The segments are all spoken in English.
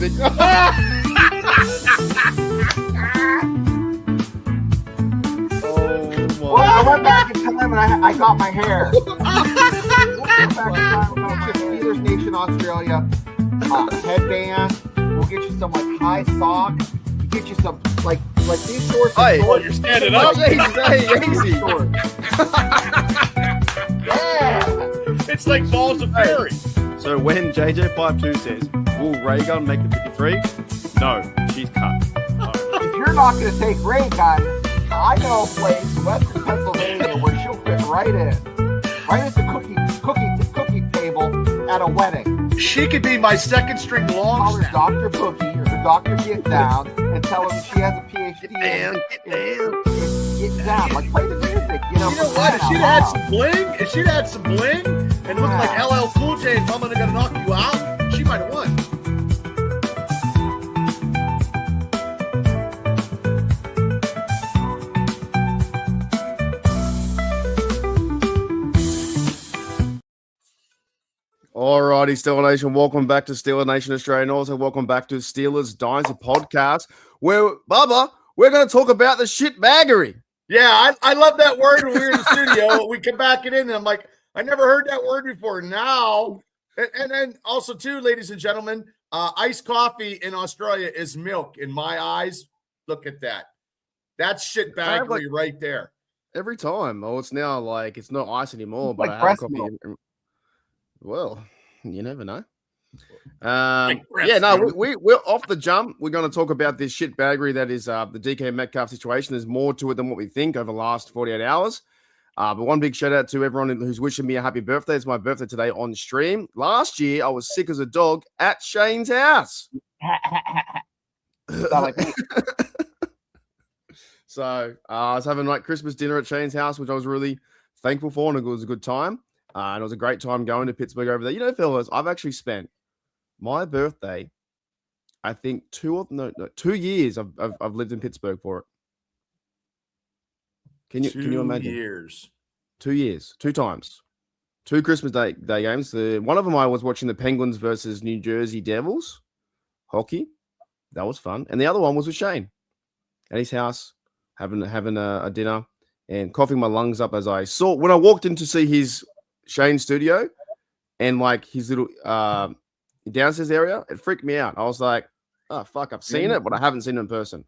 big. Well, I went back in time and I got my hair. Went back in time, we'll get Steelers Nation Australia headband. We'll get you some like high socks. We'll get you some like these shorts. Hey, shorts. you're standing up. Easy. Yeah. It's like balls of fury. So when JJ52 says, will Ray Gun make the 53? No, she's cut. If you're not going to take Ray Gun, I know a place in Western Pennsylvania where she'll fit right in. Right at the cookie table at a wedding. She could be my second string long Call her snap. Dr. Boogie or the Dr. Get Down and tell her she has a PhD in Get Down. Like, play the music, You know what? If she'd had some bling, and looked like LL Cool J and I'm gonna knock you out, she might have won. Alrighty, Steeler Nation, welcome back to Steeler Nation Australia, and also welcome back to Steelers Dynasty Podcast, where, Bubba, we're going to talk about the shitbaggery. Yeah, I love that word when we were in the studio. We come back it in, and I'm like, I never heard that word before. Now, and then also, too, ladies and gentlemen, iced coffee in Australia is milk in my eyes. Look at that. That's shitbaggery right there. Every time. Oh, it's now like, it's not ice anymore, but like I have breast coffee. milk. Well, you never know. Like Yeah, no, we're off the jump. We're going to talk about this shitbaggery that is the DK Metcalf situation. There's more to it than what we think over the last 48 hours. But one big shout out to everyone who's wishing me a happy birthday. It's my birthday today on stream. Last year, I was sick as a dog at Shane's house. So I was having like Christmas dinner at Shane's house, which I was really thankful for, and it was a good time. And it was a great time going to Pittsburgh over there. You know, fellas, I've actually spent my birthday, I think 2 years I've lived in Pittsburgh for it. Can you imagine? 2 years. 2 years, 2 times, 2 Christmas Day games. One of them I was watching the Penguins versus New Jersey Devils hockey. That was fun. And the other one was with Shane at his house, having a dinner and coughing my lungs up as I saw when I walked in to see his Shane's studio and like his little downstairs area. It freaked me out. I was like, oh fuck, I've seen it, but I haven't seen it in person.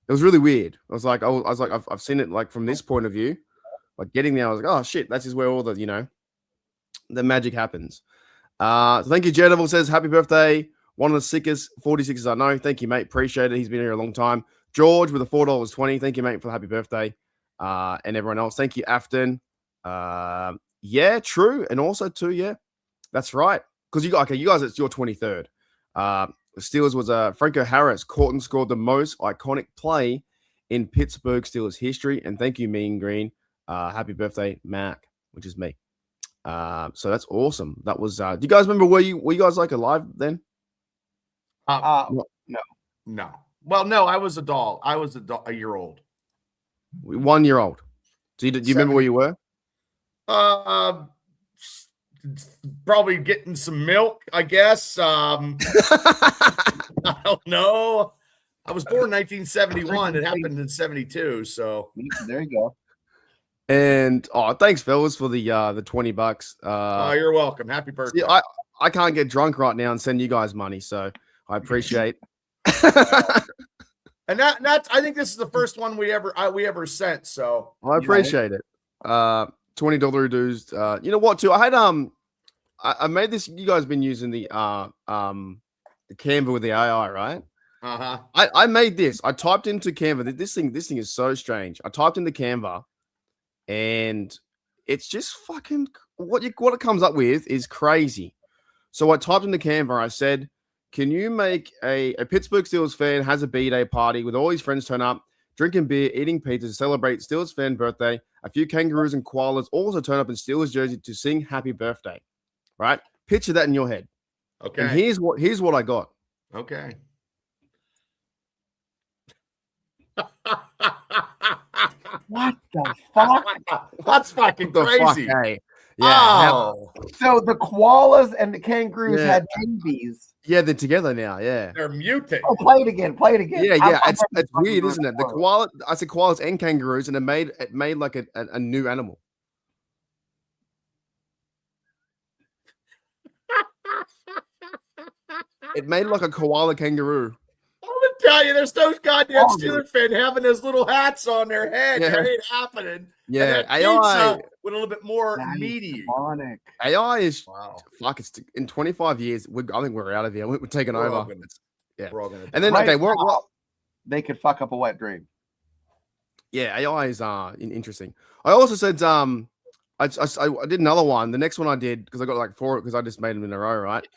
It was really weird. I was like, I've seen it like from this point of view. Like getting there, I was like, oh shit, that's just where all the the magic happens. So thank you, Jedevil says happy birthday. One of the sickest 46ers I know. Thank you, mate. Appreciate it. He's been here a long time. George with a $4.20. Thank you, mate, for the happy birthday. And everyone else. Thank you, Afton. Yeah, true. And also too, yeah, that's right. Because you guys, it's your 23rd. Steelers was Franco Harris caught and scored the most iconic play in Pittsburgh Steelers history. And thank you, Mean Green. Happy birthday, Mac, which is me. So that's awesome. That was. Do you guys remember were you guys like alive then? No. Well, no, I was a doll. I was a year old. 1 year old. So do you remember where you were? Probably getting some milk, I guess. I don't know. I was born in 1971. It happened in 72. So there you go. And thanks, fellas, for the $20. You're welcome. Happy birthday. See, I can't get drunk right now and send you guys money, so I appreciate. And that's I think this is the first one we ever sent. So I appreciate it. $20 dues. You know what? Too, I had I made this. You guys been using the Canva with the AI, right? Uh-huh. I made this. I typed into Canva. This thing is so strange. I typed into Canva, and it's just fucking what it comes up with is crazy. So I typed into Canva. I said, "Can you make a Pittsburgh Steelers fan has a B-Day party with all his friends turn up, drinking beer, eating pizza to celebrate Steelers fan birthday? A few kangaroos and koalas also turn up in Steelers jersey to sing happy birthday." Right? Picture that in your head. Okay. And here's what I got. Okay. What the fuck? That's fucking crazy. Hey, Yeah. Oh, So the koalas and the kangaroos Yeah. had babies. Yeah, they're together now. Yeah. they're muting. Oh, play it again. Play it again. Yeah, I'm- yeah. I'm It's fucking weird, doing isn't it? that. I said koalas and kangaroos, and it made like a new animal. It made like a koala kangaroo. I'm gonna tell you, there's those goddamn Oh, Steelers fan having those little hats on their head. Yeah. That ain't happening. Yeah, And that AI pizza with a little bit more That is meaty. demonic. AI is Wow. fuck. It's in 25 years. I think we're out of here. We're taking We're all over. gonna- Yeah. We're all gonna And then Right okay, what? now, they could fuck up a wet dream. Yeah, AI is interesting. I also said I did another one. The next one I did because I got like 4 because I just made them in a row, right?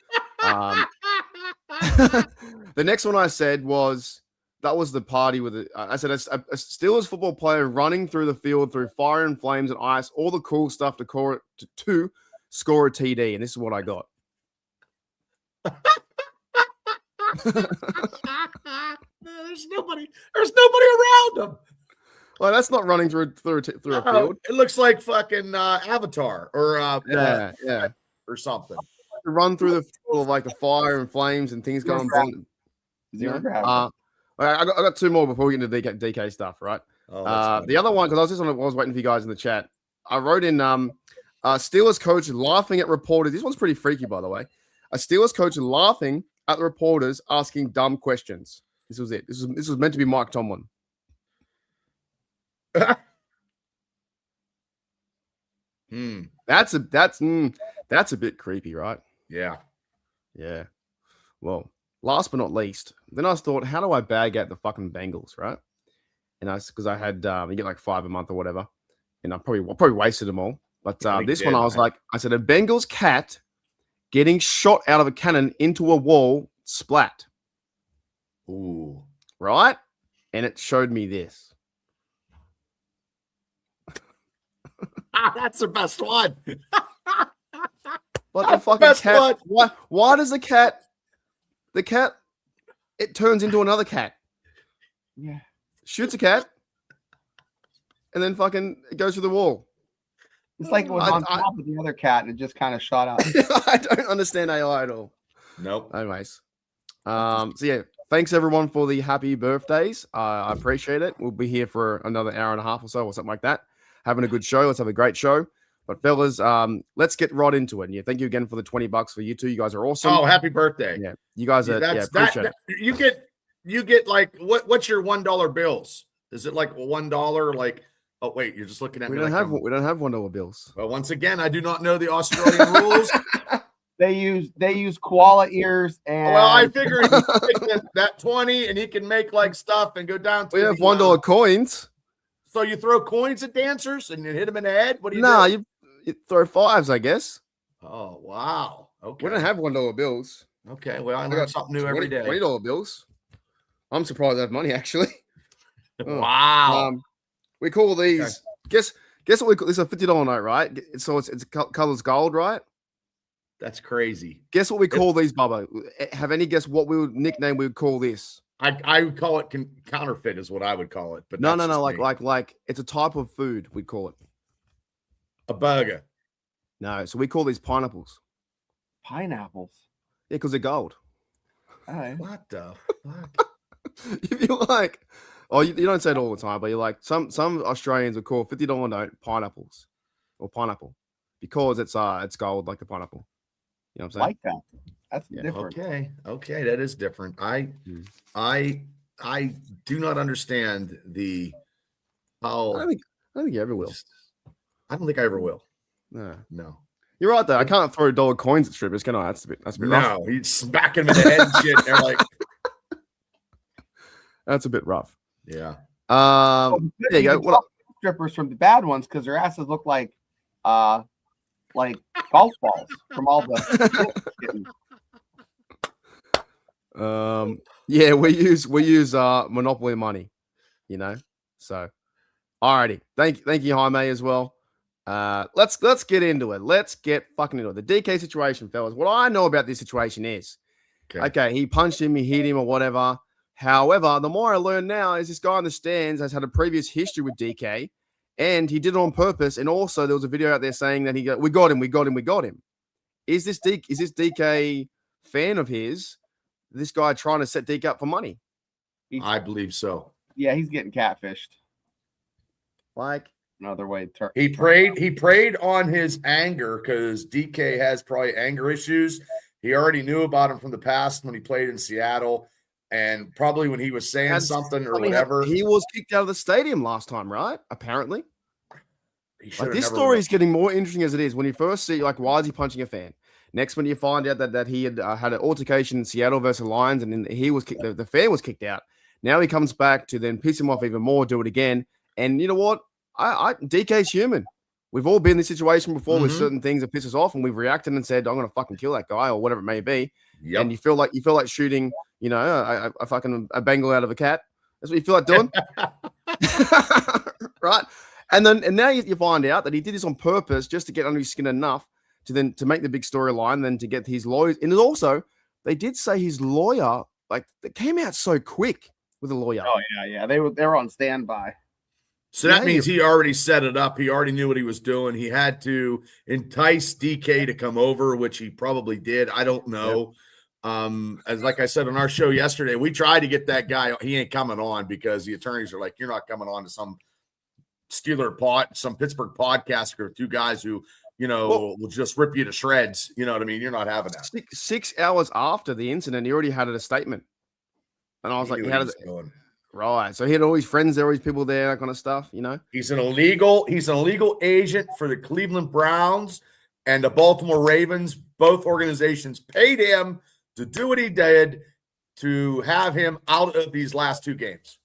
The next one I said was that was the party with it. I said a Steelers football player running through the field through fire and flames and ice, all the cool stuff to score a TD, and this is what I got. There's nobody around them. Well, that's not running through a field. It looks like fucking Avatar or Yeah. or something. To run through the field of like the fire and flames and things going on. Zero gravity. I got 2 more before we get into DK stuff, right? Oh, that's The other one, because I was waiting for you guys in the chat. I wrote in Steelers coach laughing at reporters. This one's pretty freaky, by the way. A Steelers coach laughing at the reporters asking dumb questions. This was it. This was meant to be Mike Tomlin. That's a bit creepy, right? Yeah. Yeah. Well, last but not least, then I thought, how do I bag out the fucking Bengals, right? And because I had you get like 5 a month or whatever, and I probably wasted them all. But this one I was like, I said a Bengals cat getting shot out of a cannon into a wall, splat. Ooh. Right? And it showed me this. That's the best one. But the fucking Best cat. Why does the cat it turns into another cat? Yeah. Shoots a cat, and then fucking it goes through the wall. It's like it was on top of the other cat and it just kind of shot out. I don't understand AI at all. Nope. Anyways, so yeah, thanks everyone for the happy birthdays. I appreciate it. We'll be here for another hour and a half or so, or something like that. Having a good show. Let's have a great show. But fellas, let's get right into it. And yeah, thank you again for the $20 for you two. You guys are awesome. Oh, happy birthday. Yeah, you guys are. Appreciate it. You get like what's your $1 bills? Is it like $1? Like, oh wait, you're just looking at We me. don't like have $1 bills. Well, once again, I do not know the Australian rules. They use koala ears and Well, I figured he can take that 20 and he can make like stuff and go down to We have $1 coins. So you throw coins at dancers and you hit them in the head? What do you do? You throw 5s, I guess. Oh, wow. Okay. We don't have $1 bills. Okay. Well, I We learn got something new every day. $20 bills. I'm surprised I have money actually. Wow. We call these. Guess what we call this? Is a $50 note, right? So it's colors gold, right? That's crazy. Guess what we call these, Bubba? Have any guess what we would call this? I would call it counterfeit is what I would call it. But No, that's just me. like it's a type of food. We'd call it a burger. no. So we call these pineapples. pineapples. Yeah, because they're gold. All right. What the fuck? If you're like, oh, you don't say it all the time, but you're like some Australians would call $50 note pineapples or pineapple because it's gold like the pineapple. You know what I'm saying? Like that. That's different. Okay, that is different. I do not understand how. I don't think you ever will. I don't think I ever will. No. You're right though. I can't throw $1 coins at strippers, can I? That's a bit rough. No, he's smacking them in the head and shit. They're like, that's a bit rough. Yeah. There you go. Strippers from the bad ones because their asses look like golf balls from all the. Yeah, we use Monopoly money, you know. So, alrighty, thank you, Jaime, as well. Let's get into it. Let's get fucking into it. The DK situation, fellas. What I know about this situation is, okay, he punched him, he hit him, or whatever. However, the more I learn now is this guy in the stands has had a previous history with DK, and he did it on purpose. And also, there was a video out there saying that we got him. Is this DK fan of his? This guy trying to set DK up for money? I believe so. Yeah, he's getting catfished. Like Another way. He preyed on his anger because DK has probably anger issues. He already knew about him from the past when he played in Seattle, and probably when he was saying something or whatever. He was kicked out of the stadium last time, right? Apparently. Like this story is getting more interesting as it is. When you first see, like, why is he punching a fan? Next, when you find out that he had had an altercation in Seattle versus Lions, and then he was kicked, the fan was kicked out. Now he comes back to then piss him off even more, do it again. And you know what? DK's human. We've all been in this situation before with certain things that piss us off, and we've reacted and said, "I'm going to fucking kill that guy" or whatever it may be. Yep. And you feel like shooting, a Bengal out of a cat. That's what you feel like doing, right? And now you find out that he did this on purpose just to get under his skin enough to make the big storyline, then to get his lawyers. And also, they did say his lawyer, like, it came out so quick with a lawyer. Oh yeah. They were on standby. So that means he already set it up. He already knew what he was doing. He had to entice DK to come over, which he probably did. I don't know. Yep. As like I said on our show yesterday, we tried to get that guy. He ain't coming on because the attorneys are like, "You're not coming on to some some Pittsburgh podcaster or two guys who, will just rip you to shreds." You know what I mean? You're not having that. 6 hours after the incident, he already had a statement. And I was like, how does it going? Right. So he had all his friends there, all his people there, that kind of stuff, He's an illegal agent for the Cleveland Browns and the Baltimore Ravens. Both organizations paid him to do what he did to have him out of these last two games.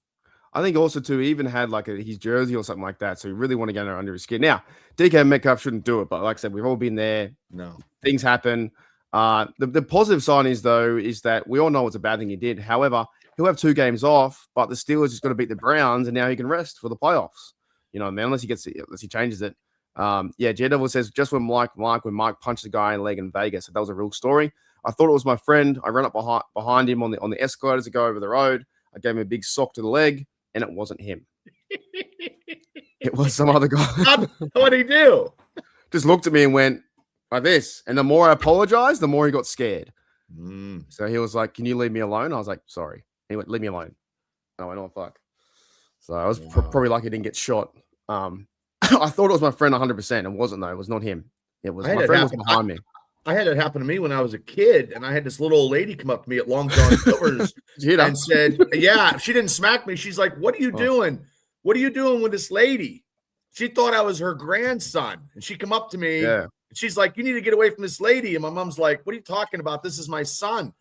I think also, too, he even had like his jersey or something like that. So he really want to get under his skin. Now, DK Metcalf shouldn't do it. But like I said, we've all been there. No. Things happen. The positive sign is that we all know it's a bad thing he did. However, he'll have 2 games off, but the Steelers just got to beat the Browns, and now he can rest for the playoffs. Unless he changes it. J-Devil says, just when Mike punched the guy in the leg in Vegas, so that was a real story. I thought it was my friend. I ran up behind him on the escalators to go over the road. I gave him a big sock to the leg, and it wasn't him. It was some other guy. What'd he do? Just looked at me and went like this. And the more I apologized, the more he got scared. So he was like, "Can you leave me alone?" I was like, "Sorry." He went, "Leave me alone." I went, "Oh, fuck." So I was probably lucky he didn't get shot. I thought it was my friend 100%. It wasn't, though. It was not him. It was my friend was behind me. I had it happen to me when I was a kid, and I had this little old lady come up to me at Long John Silver's and said, "Yeah," she didn't smack me. She's like, "What are you doing? What are you doing with this lady?" She thought I was her grandson, and she come up to me. Yeah. And she's like, "You need to get away from this lady." And my mom's like, "What are you talking about? This is my son."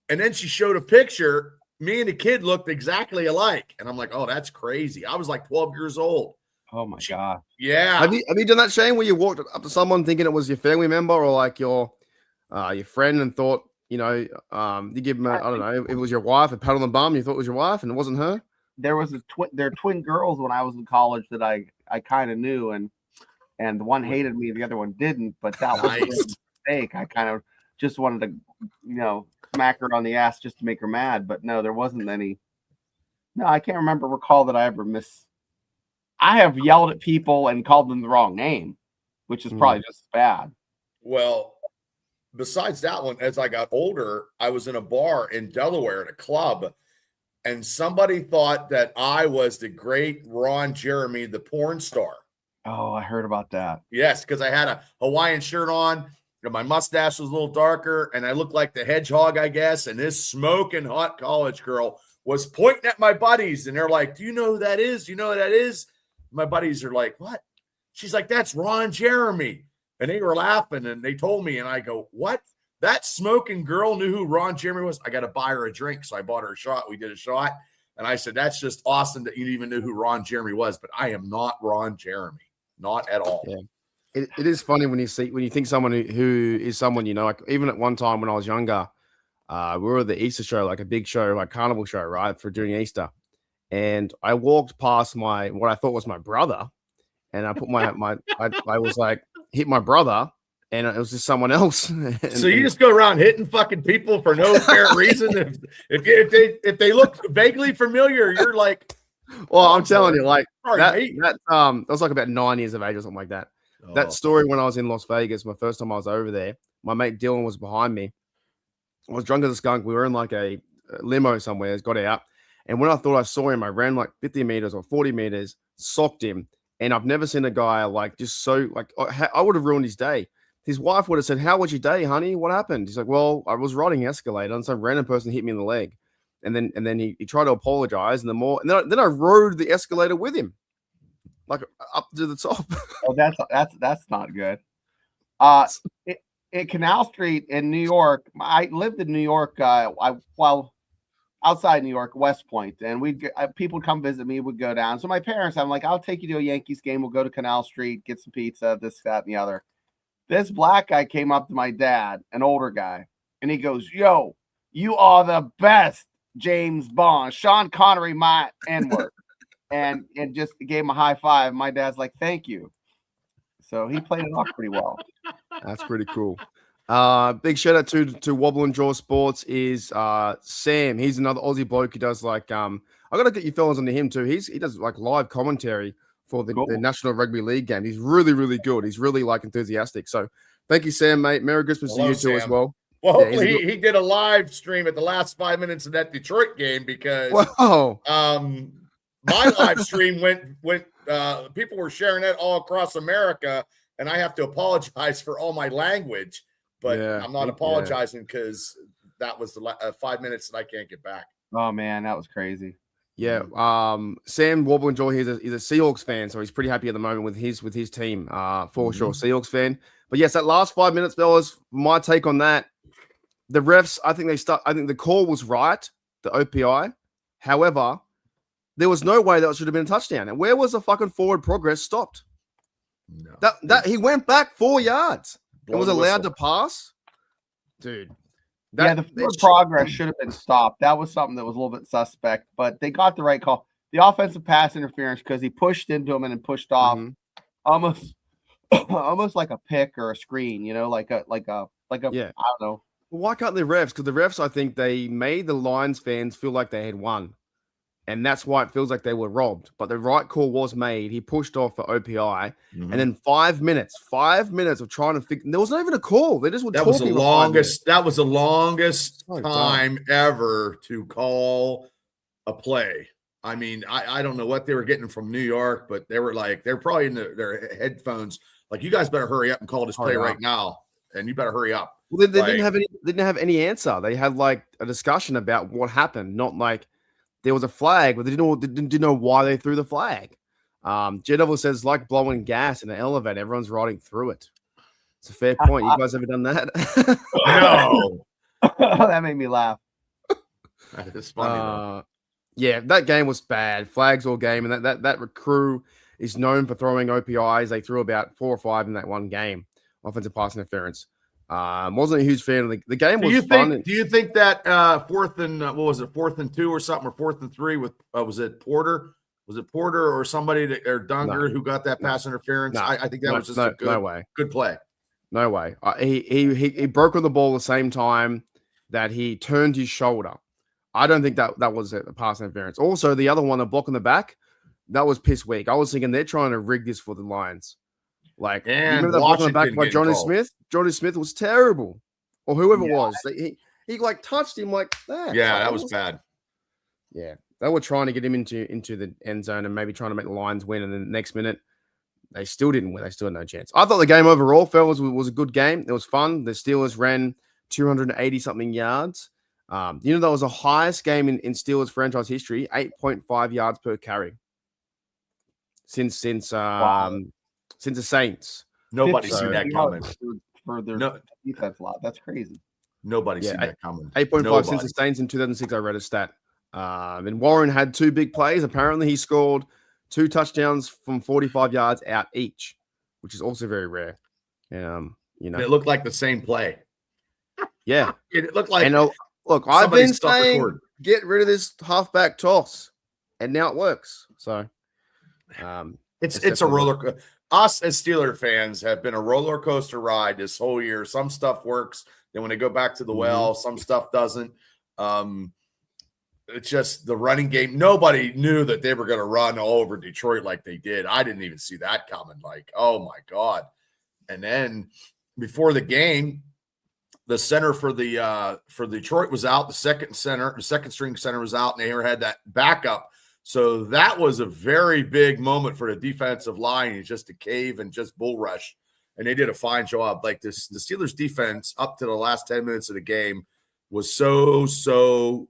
And then she showed a picture. Me and the kid looked exactly alike, and I'm like, "Oh, that's crazy." I was like 12 years old. Oh my God. Yeah. Have you done that, Shane, where you walked up to someone thinking it was your family member or like your friend and thought, you give them I don't know, it was your wife, a pat on the bum, you thought it was your wife and it wasn't her? There was there are twin girls when I was in college that I kind of knew, and the one hated me, the other one didn't, but that was a mistake. I kind of just wanted to, smack her on the ass just to make her mad, but no, there wasn't any. No, I can't recall that I ever I have yelled at people and called them the wrong name, which is probably just as bad. Well, besides that one, as I got older, I was in a bar in Delaware at a club, and somebody thought that I was the great Ron Jeremy, the porn star. Oh, I heard about that. Yes, because I had a Hawaiian shirt on, and my mustache was a little darker, and I looked like the hedgehog, I guess, and this smoking hot college girl was pointing at my buddies, and they're like, "Do you know who that is? Do you know who that is?" My buddies are like, "What?" She's like, "That's Ron Jeremy." And they were laughing, and they told me, and I go, "What? That smoking girl knew who Ron Jeremy was?" I got to buy her a drink. So I bought her a shot. We did a shot. And I said, "That's just awesome that you even knew who Ron Jeremy was, but I am not Ron Jeremy. Not at all." Yeah. It is funny when you think someone who is someone, like even at one time when I was younger, we were at the Easter show, like a big show, like carnival show, right, for during Easter. And I walked past what I thought was my brother, and I put I was like, hit my brother, and it was just someone else. So you just go around hitting fucking people for no apparent reason. If they look vaguely familiar, you're like, Well, I'm telling you, like Sorry, that. mate. That was like about 9 years of age or something like that. Oh. That story when I was in Las Vegas, my first time I was over there, my mate Dylan was behind me. I was drunk as a skunk. We were in like a limo somewhere. Got out, and when I thought I saw him, I ran like 50 meters or 40 meters, socked him, and I've never seen a guy like just so like I would have ruined his day. His wife would have said, "How was your day, honey? What happened?" He's like, "Well, I was riding an escalator, and some random person hit me in the leg." And then he tried to apologize, and then I rode the escalator with him, like up to the top. Oh, that's not good. In Canal Street in New York, I lived in New York. Outside New York, West Point, and people would come visit me. Would go down. So my parents, I'm like, I'll take you to a Yankees game. We'll go to Canal Street, get some pizza, this, that, and the other. This black guy came up to my dad, an older guy, and he goes, "Yo, you are the best, James Bond, Sean Connery, my N-word," and just gave him a high five. My dad's like, "Thank you." So he played it off pretty well. That's pretty cool. Big shout out to Wobble and Draw Sports is Sam. He's another Aussie bloke who does like I gotta get you fellas onto him too. He does like live commentary for the National Rugby League game. He's really, really good. He's really like enthusiastic. So thank you, Sam, mate. Merry Christmas to you too as well. Well, hopefully he did a live stream at the last 5 minutes of that Detroit game because my live stream went people were sharing it all across America, and I have to apologize for all my language, but I'm not apologizing because that was the 5 minutes that I can't get back. Oh man, that was crazy. Yeah. Sam Wobble and Joy, he's a Seahawks fan, so he's pretty happy at the moment with his team. For sure, Seahawks fan. But yes, that last 5 minutes, fellas, my take on that. The refs, I think the call was right, the OPI. However, there was no way that should have been a touchdown. And where was the fucking forward progress stopped? No. That he went back 4 yards. It was allowed to pass. Dude. The forward progress should have been stopped. That was something that was a little bit suspect, but they got the right call. The offensive pass interference, because he pushed into him and then pushed off, almost like a pick or a screen, like a I don't know. Well, why can't the refs? Because the refs, I think they made the Lions fans feel like they had won. And that's why it feels like they were robbed. But the right call was made. He pushed off for OPI. And then 5 minutes of trying to fix. There was not even a call. They just were talking. That was the longest time ever to call a play. I mean, I don't know what they were getting from New York, but they're probably in their headphones. Like, you guys better hurry up and call this play right now. And you better hurry up. Well, they didn't have any answer. They had like a discussion about what happened, not like there was a flag, but they didn't know why they threw the flag. J-Double says, like blowing gas in an elevator, everyone's riding through it. It's a fair point. You guys ever done that? No. That made me laugh. It's funny. Yeah, that game was bad. Flags all game, and that crew is known for throwing OPIs. They threw about 4 or 5 in that one game. Offensive pass interference. Wasn't a huge fan of the game. Was fun. Do you think that 4th and 2 or something, or 4th and 3 with was it Porter? Was it Porter or somebody or Dunger who got that pass interference? I think that was just a good play. No way. He broke on the ball the same time that he turned his shoulder. I don't think that was a pass interference. Also, the other one, the block in the back, that was piss weak. I was thinking they're trying to rig this for the Lions. Like, remember that block in the back by Johnny Smith? Johnny Smith was terrible, or whoever it was. He like touched him like that. Yeah, that was bad. Yeah, they were trying to get him into the end zone and maybe trying to make the Lions win. And then the next minute, they still didn't win. They still had no chance. I thought the game overall, fellas, was a good game. It was fun. The Steelers ran 280 something yards. That was the highest game in Steelers franchise history, 8.5 yards per carry since the Saints. Nobody's seen that coming. For their defense lot. That's crazy. Nobody's seen that coming. 8.5 since the Saints in 2006. I read a stat. And Warren had 2 big plays. Apparently, he scored 2 touchdowns from 45 yards out each, which is also very rare. It looked like the same play. Yeah, it looked like. Look, I've been saying get rid of this halfback toss, and now it works. So, it's a roller coaster. Us as Steeler fans have been a roller coaster ride this whole year. Some stuff works. Then when they go back to the well, some stuff doesn't. it's just the running game. Nobody knew that they were going to run all over Detroit like they did. I didn't even see that coming. Like, oh my God. And then before the game, the center for Detroit was out. The second string center was out, and they had that backup. So that was a very big moment for the defensive line, just to cave and just bull rush. And they did a fine job. Like this, the Steelers defense up to the last 10 minutes of the game was so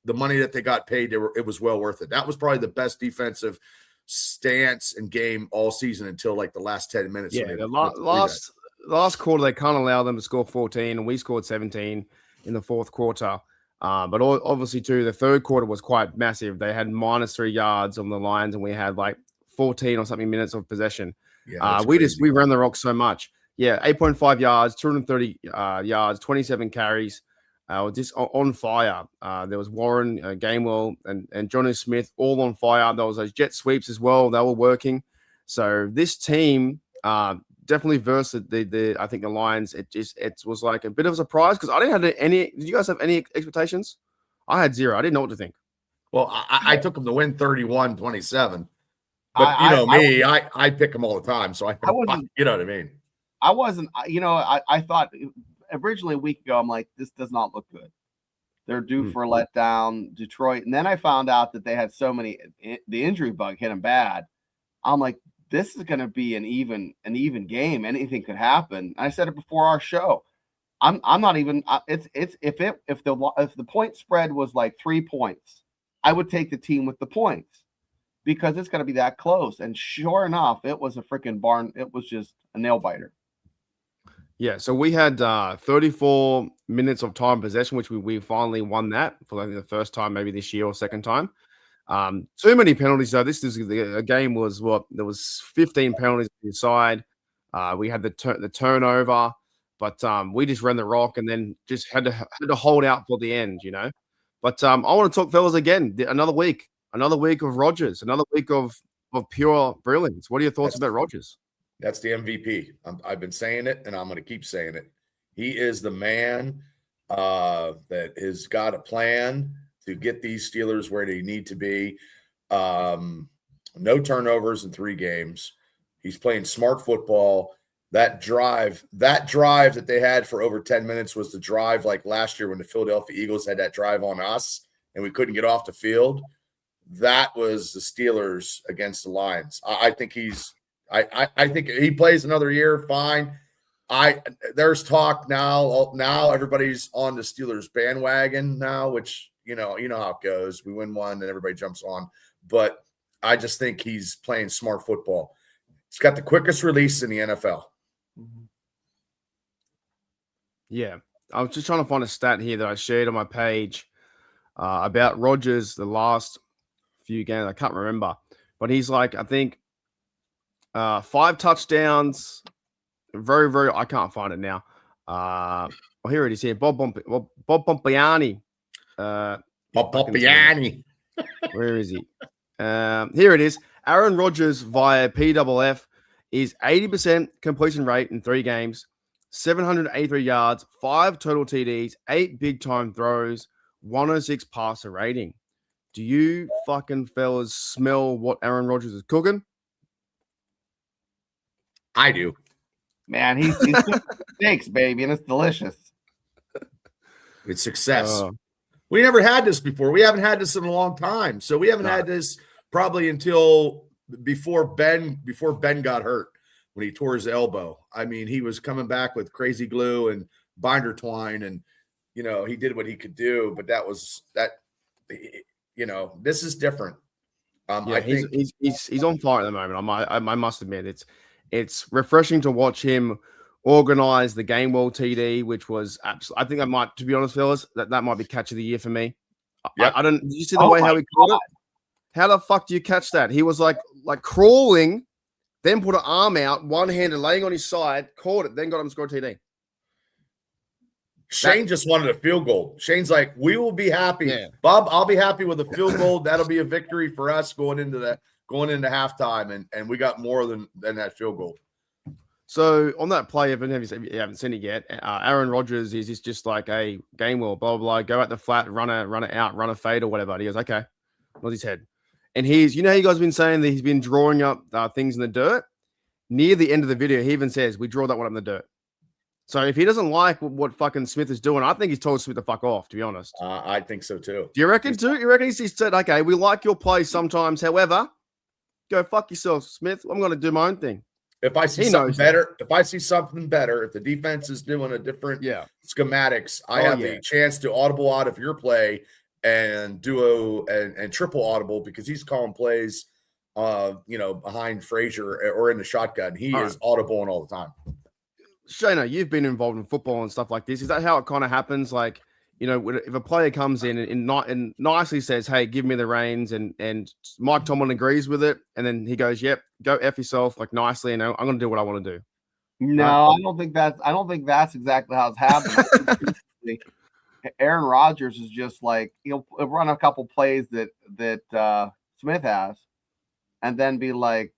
the money that they got paid, it was well worth it. That was probably the best defensive stance and game all season until like the last 10 minutes. Yeah, the last quarter, they can't allow them to score 14, and we scored 17 in the fourth quarter. But obviously, too, the third quarter was quite massive. They had -3 yards on the Lions, and we had like 14 or something minutes of possession. Yeah, we ran the rock so much. Yeah, 8.5 yards, 230 yards, 27 carries. Just on fire. There was Warren, Gainwell, and Jonnu Smith all on fire. There was those jet sweeps as well. They were working. So this team definitely versus the I think the Lions. It was like a bit of a surprise because I didn't have any. Did you guys have any expectations? I had zero. I didn't know what to think. Well, I took them to win 31-27. But I pick them all the time, so I you know what I mean. I wasn't. I thought originally a week ago, I'm like, this does not look good. They're due for a letdown, Detroit. And then I found out that they had so many, the injury bug hit them bad. I'm like, this is going to be an even game. Anything could happen. I said it before our show. I'm not even. If the point spread was like 3 points, I would take the team with the points because it's going to be that close. And sure enough, it was a freaking barn. It was just a nail biter. Yeah, so we had 34 minutes of time possession, which we finally won that for I think the first time maybe this year or second time. Too many penalties though. This is a game was there was 15 penalties inside. We had the turnover, but we just ran the rock and then just had to hold out for the end, you know. But I want to talk, fellas, again. Another week of Rodgers, another week of pure brilliance. What are your thoughts about Rodgers? That's the MVP. I've been saying it, and I'm going to keep saying it. He is the man that has got a plan to get these Steelers where they need to be. No turnovers in 3 games. He's playing smart football. That drive that they had for over 10 minutes was the drive like last year when the Philadelphia Eagles had that drive on us and we couldn't get off the field. That was the Steelers against the Lions. I think I think he plays another year, fine. There's talk now everybody's on the Steelers bandwagon now, which you know how it goes. We win one and everybody jumps on. But I just think he's playing smart football. He's got the quickest release in the NFL. Yeah. I was just trying to find a stat here that I shared on my page about Rodgers the last few games. I can't remember. But he's like, I think 5 touchdowns. Very, very. I can't find it now. Well, here it is. Here, Bob Pompiani. Bob Pompiani. Where is he? Here it is. Aaron Rodgers via PFF is 80% completion rate in 3 games, 783 yards, 5 total TDs, 8 big time throws, 106 passer rating. Do you fucking fellas smell what Aaron Rodgers is cooking? I do. Man, he's steaks, baby, and it's delicious. It's success. We never had this before. We haven't had this in a long time. So we haven't had this probably until before Ben got hurt when he tore his elbow. I mean, he was coming back with crazy glue and binder twine, and he did what he could do. But this is different. I think he's on fire at the moment. I must admit it's refreshing to watch him organize the Gainwell TD, which was absolutely. I think that might, to be honest, fellas, that might be catch of the year for me. Yep. I don't. Did you see the way how he caught it? How the fuck do you catch that? He was like crawling, then put an arm out, one-handed, laying on his side, caught it, then got him to score a TD. Shane just wanted a field goal. Shane's like, we will be happy. Yeah. Bob, I'll be happy with a field goal. That'll be a victory for us going into halftime, and we got more than that field goal. So on that play, if you haven't seen it yet, Aaron Rodgers is just like a game wheel, blah, blah, blah, go at the flat, run it out, run a fade or whatever. And he goes, okay, nods his head. And you know, you guys have been saying that he's been drawing up things in the dirt. Near the end of the video, he even says, we draw that one up in the dirt. So if he doesn't like what fucking Smith is doing, I think he's told Smith to fuck off, to be honest. I think so too. Do you reckon too? You reckon he's said, okay, we like your play sometimes. However, go fuck yourself, Smith. I'm going to do my own thing. If I see something better, if the defense is doing a different schematics, I have a chance to audible out of your play and duo and triple audible because he's calling plays, behind Frazier or in the shotgun. He is audibling all the time. Shayna, you've been involved in football and stuff like this. Is that how it kind of happens? Like, you know, if a player comes in and nicely says, hey, give me the reins, and Mike Tomlin agrees with it, and then he goes, yep, go F yourself, like nicely, and I'm going to do what I want to do. No, I don't think that's exactly how it's happening. Aaron Rodgers is just like, he'll run a couple plays that Smith has, and then be like,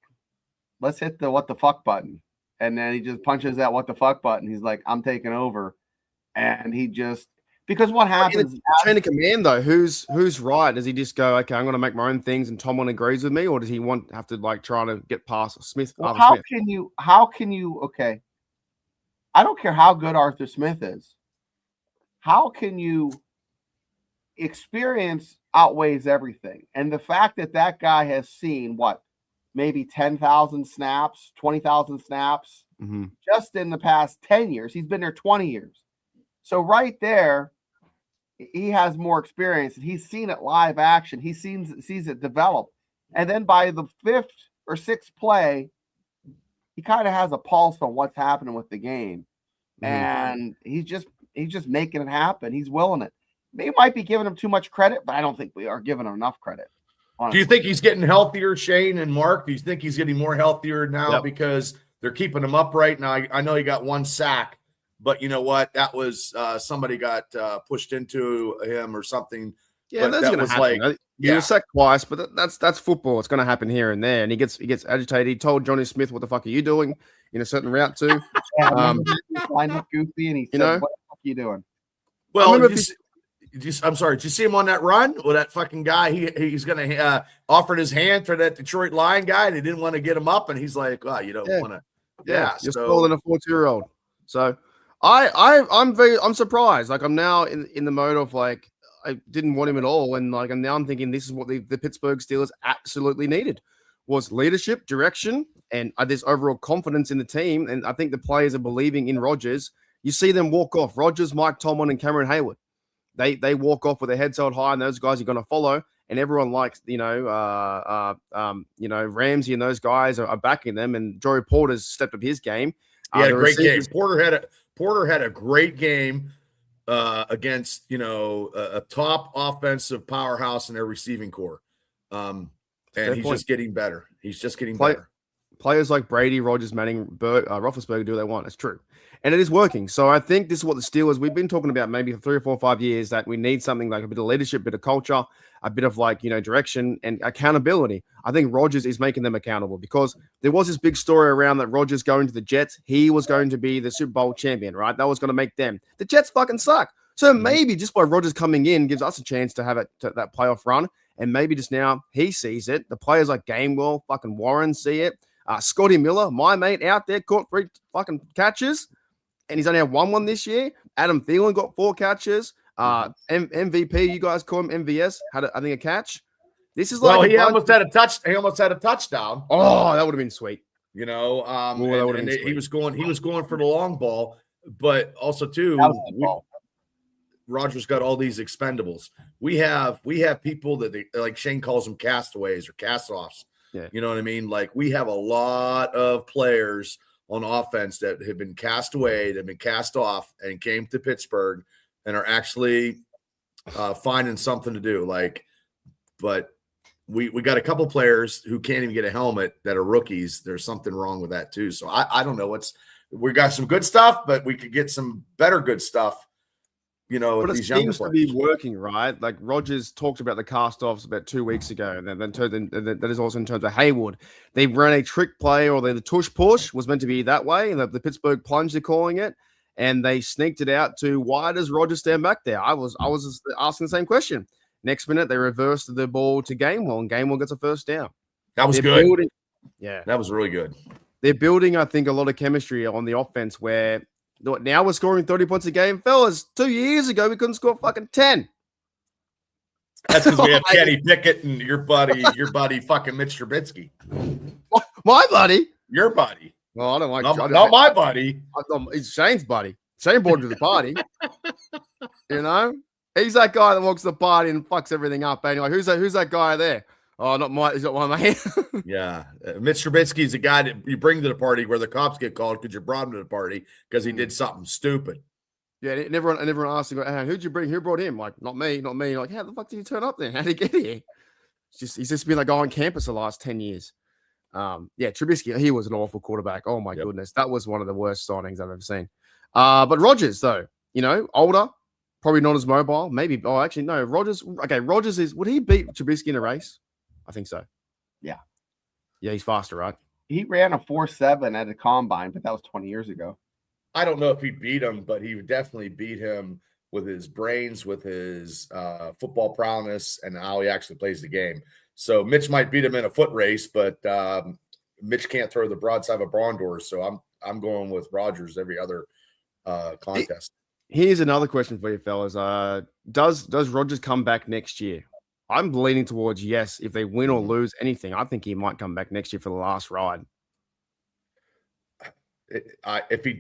let's hit the what the fuck button. And then he just punches that what the fuck button. He's like, I'm taking over. And he just, because what happens chain of command though, who's right? Does he just go, okay, I'm going to make my own things and Tomlin agrees with me, or does he have to like try to get past Smith? Well, how can you okay, I don't care how good Arthur Smith is, how can you experience outweighs everything? And the fact that guy has seen maybe 10,000 snaps, 20,000 snaps just in the past 10 years. He's been there 20 years. So right there, he has more experience. He's seen it live action. He sees it develop. And then by the 5th or 6th play, he kind of has a pulse on what's happening with the game. And he's just making it happen. He's willing it. They might be giving him too much credit, but I don't think we are giving him enough credit. Honestly. Do you think he's getting healthier, Shane and Mark? Do you think he's getting more healthier now because they're keeping him upright? Now, I know he got 1 sack, but you know what? That was somebody got pushed into him or something. Yeah, that's going to happen. He was sacked twice, but that's football. It's going to happen here and there. And he gets agitated. He told Johnny Smith, "What the fuck are you doing in a certain route too?" Lined up goofy, and he said, "What the fuck are you doing?" Well, I'm sorry. Did you see him on that run? Well, that fucking guy, he's going to offered his hand for that Detroit Lion guy, and he didn't want to get him up, and he's like, "Oh, you don't want to." Yeah, you're smaller than a 42-year-old. So I'm surprised. Like I'm now in the mode of like I didn't want him at all, and like I'm now thinking this is what the Pittsburgh Steelers absolutely needed was leadership, direction, and this overall confidence in the team. And I think the players are believing in Rodgers. You see them walk off. Rodgers, Mike Tomlin, and Cameron Hayward. They walk off with their heads held high, and those guys are going to follow. And everyone likes, Ramsey and those guys are backing them. And Joey Porter's stepped up his game. He had a great game. Porter had a great game against a top offensive powerhouse in their receiving core, and he's just getting better. He's just getting better. Players like Brady, Rodgers, Manning, Roethlisberger do what they want. It's true. And it is working. So I think this is what the Steelers, we've been talking about maybe for 3 or 4 or 5 years, that we need something like a bit of leadership, a bit of culture, a bit of direction and accountability. I think Rodgers is making them accountable because there was this big story around that Rodgers going to the Jets. He was going to be the Super Bowl champion, right? That was going to make them. The Jets fucking suck. So maybe just by Rodgers coming in gives us a chance to have that playoff run. And maybe just now he sees it. The players like Gainwell, fucking Warren see it. Scotty Miller, my mate out there, caught 3 fucking catches. And he's only had one this year. Adam Thielen got 4 catches. MVP, you guys call him MVS, had a catch. This is like he almost had a touchdown. Oh, that would have been sweet. He was going for the long ball, but also too, Rodgers got all these expendables. We have people that they, like Shane calls them castaways or cast-offs. Yeah. You know what I mean? Like we have a lot of players on offense that have been cast away, that have been cast off and came to Pittsburgh and are actually finding something to do. But we got a couple players who can't even get a helmet that are rookies. There's something wrong with that too. So I don't know we got some good stuff, but we could get some better good stuff with But it these younger seems to be players. working, right? Like Rogers talked about the cast-offs about 2 weeks ago, and then that is also in terms of Haywood. They ran a trick play, or the tush push was meant to be that way, and the Pittsburgh plunge, they're calling it, and they sneaked it out to why does Rogers stand back there? I was just asking the same question. Next minute, they reversed the ball to Gainwell, and Gainwell gets a first down. That was They're good. building, yeah, That was really good. they're building, I think, a lot of chemistry on the offense where now we're scoring 30 points a game. Fellas, 2 years ago, we couldn't score fucking 10. That's because we have Kenny Pickett and your buddy fucking Mitch Trubisky. My buddy. Your buddy. Well, I don't like not my buddy. It's Shane's buddy. Shane brought him to the party. He's that guy that walks the party and fucks everything up. And you're like, who's that guy there? Oh, he's not my mate. Yeah. Mitch Trubisky is the guy that you bring to the party where the cops get called because you brought him to the party because he did something stupid. Yeah, and everyone asked him, hey, who'd you bring? Who brought him? Like, not me. Like, how the fuck did he turn up then? How did he get here? He's just been like on campus the last 10 years. Trubisky, he was an awful quarterback. Oh my goodness. That was one of the worst signings I've ever seen. But Rodgers, though, older, probably not as mobile. Maybe. Oh, actually, no. Rodgers would he beat Trubisky in a race? I think so. Yeah. Yeah, he's faster, right? He ran a 4.7 at a combine, but that was 20 years ago. I don't know if he beat him, but he would definitely beat him with his brains, with his football prowess, and how he actually plays the game. So Mitch might beat him in a foot race, but Mitch can't throw the broadside of a barn door. So I'm going with Rodgers every other contest. Here's another question for you, fellas. Does Rodgers come back next year? I'm leaning towards yes. If they win or lose anything, I think he might come back next year for the last ride. If he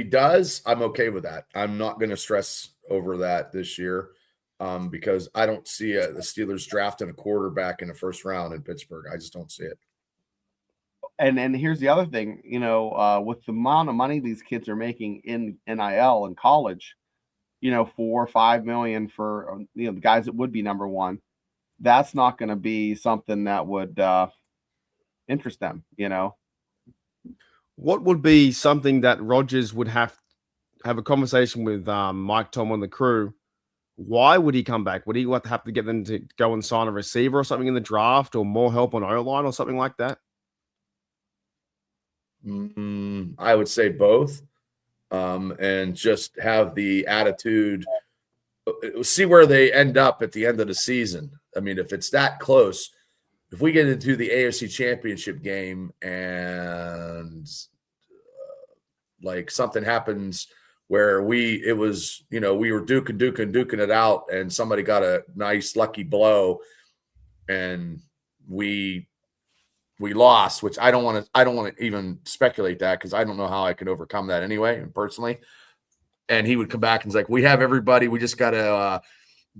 does, I'm okay with that. I'm not going to stress over that this year because I don't see the Steelers drafting a quarterback in the first round in Pittsburgh. I just don't see it. And here's the other thing, with the amount of money these kids are making in NIL in college, $4 or $5 million for the guys that would be number one. That's not going to be something that would interest them, What would be something that Rodgers would have a conversation with Mike Tomlin and the crew? Why would he come back? Would he have to get them to go and sign a receiver or something in the draft, or more help on O-line or something like that? I would say both, and just have the attitude. See where they end up at the end of the season. I mean, if it's that close, if we get into the AFC Championship game and like something happens where we were duking it out, and somebody got a nice lucky blow, and we lost, which I don't want to even speculate that because I don't know how I could overcome that anyway, and personally. And he would come back and he's like, we have everybody. We just got to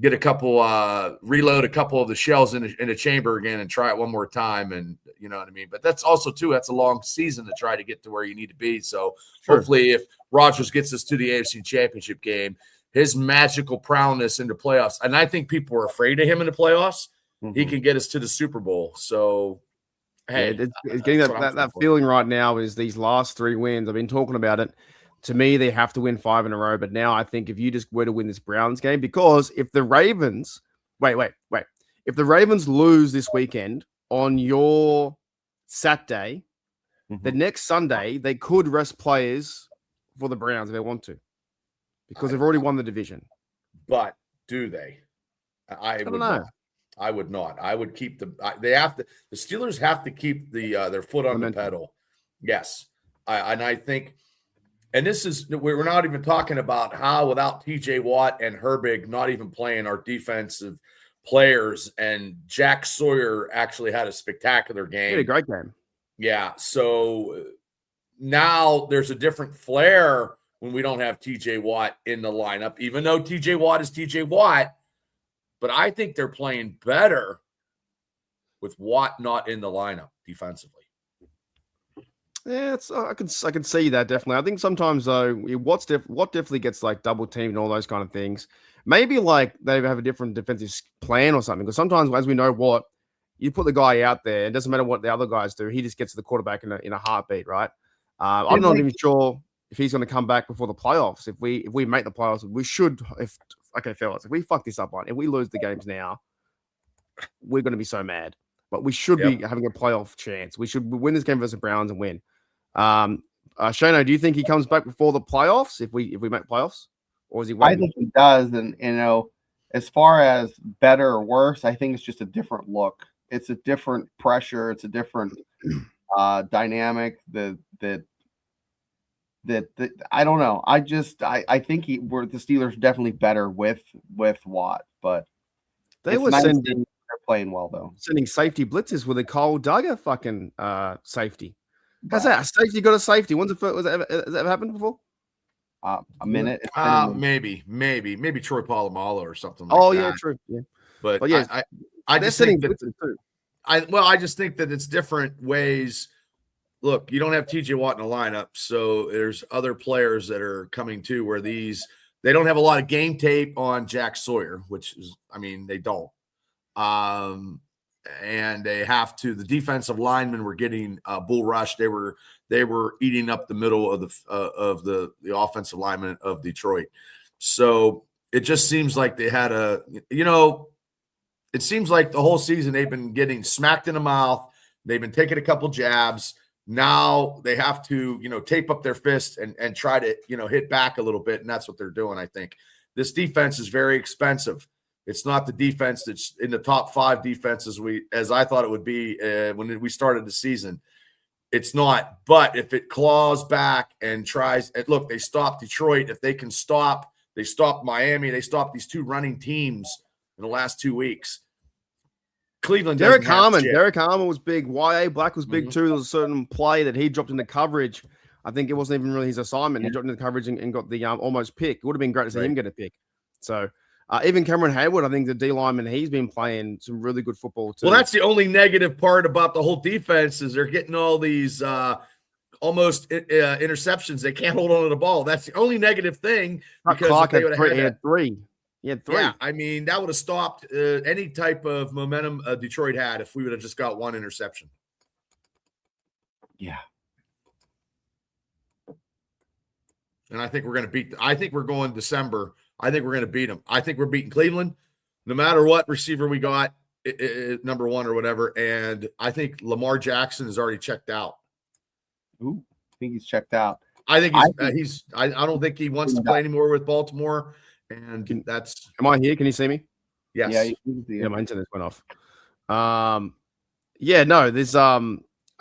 get reload a couple of the shells in the chamber again and try it one more time. And you know what I mean? But that's also too, that's a long season to try to get to where you need to be. So hopefully if Rodgers gets us to the AFC Championship game, his magical prowess in the playoffs, and I think people are afraid of him in the playoffs, he can get us to the Super Bowl. So, hey, it's getting that feeling right now is these last 3 wins. I've been talking about it. To me, they have to win 5 in a row. But now I think if you just were to win this Browns game, because if the Ravens, if the Ravens lose this weekend on your Saturday, the next Sunday, they could rest players for the Browns if they want to, because they've already won the division. But do they? I would not. I would not. I would keep the Steelers have to keep their foot on the pedal. Yes. I think, and this is, we're not even talking about how without TJ Watt and Herbig not even playing our defensive players, and Jack Sawyer actually had a spectacular game. He had a great game. Yeah. So now there's a different flair when we don't have TJ Watt in the lineup, even though TJ Watt is TJ Watt. But I think they're playing better with Watt not in the lineup defensively. Yeah, I can see that definitely. I think sometimes though, Watt definitely gets like double teamed and all those kind of things. Maybe like they have a different defensive plan or something. Because sometimes, as we know, Watt, you put the guy out there, it doesn't matter what the other guys do. He just gets to the quarterback in a heartbeat, right? I'm not even sure. if he's going to come back before the playoffs. If we make the playoffs, we should. Okay, fellas, if we fuck this up, if we lose the games now, we're going to be so mad. But we should be having a playoff chance. We should win this game versus the Browns and win. Shano, do you think he comes back before the playoffs if we make playoffs, or is he waiting? I think he does, and as far as better or worse, I think it's just a different look. It's a different pressure. It's a different dynamic. That I don't know. I think the Steelers definitely better with Watt, but they were they're playing well though. Sending safety blitzes with a Cole Duggar fucking safety. How's that? A safety got a safety. When's the first? Has that ever happened before? A minute. Maybe Troy Polamalu or something. Like that. Yeah, true. Yeah, but yeah, I just think that I just think that it's different ways. Look, you don't have TJ Watt in the lineup, so there's other players that are coming too. Where they don't have a lot of game tape on Jack Sawyer, which is, they don't. And they have to. The defensive linemen were getting bull rushed. They were eating up the middle of the offensive linemen of Detroit. So it just seems like they had it seems like the whole season they've been getting smacked in the mouth. They've been taking a couple jabs. Now they have to, tape up their fists and try to, hit back a little bit. And that's what they're doing. I think this defense is very expensive. It's not the defense that's in the top 5 defenses as I thought it would be when we started the season. It's not. But if it claws back and tries, and look, they stopped Detroit. If they can stop, they stopped Miami. They stopped these 2 running teams in the last 2 weeks. Cleveland. Derek Harmon was big. Y.A. Black was big too. There was a certain play that he dropped into coverage. I think it wasn't even really his assignment. He dropped into coverage and got the almost pick. It would have been great to see him get a pick. So even Cameron Hayward, I think the D lineman, he's been playing some really good football too. Well, that's the only negative part about the whole defense is they're getting all these almost interceptions. They can't hold on to the ball. That's the only negative thing. Because Clark had 3. He had 3. Yeah, that would have stopped any type of momentum Detroit had if we would have just got 1 interception. Yeah. And I think we're going to I think we're going December. I think we're going to beat them. I think we're beating Cleveland no matter what receiver we got, number 1 or whatever. And I think Lamar Jackson is already checked out. Ooh, I think he's checked out. I think I don't think he wants to play anymore with Baltimore. And that's. Am I here? Can you see me? Yes. Yeah, my internet went off. There's I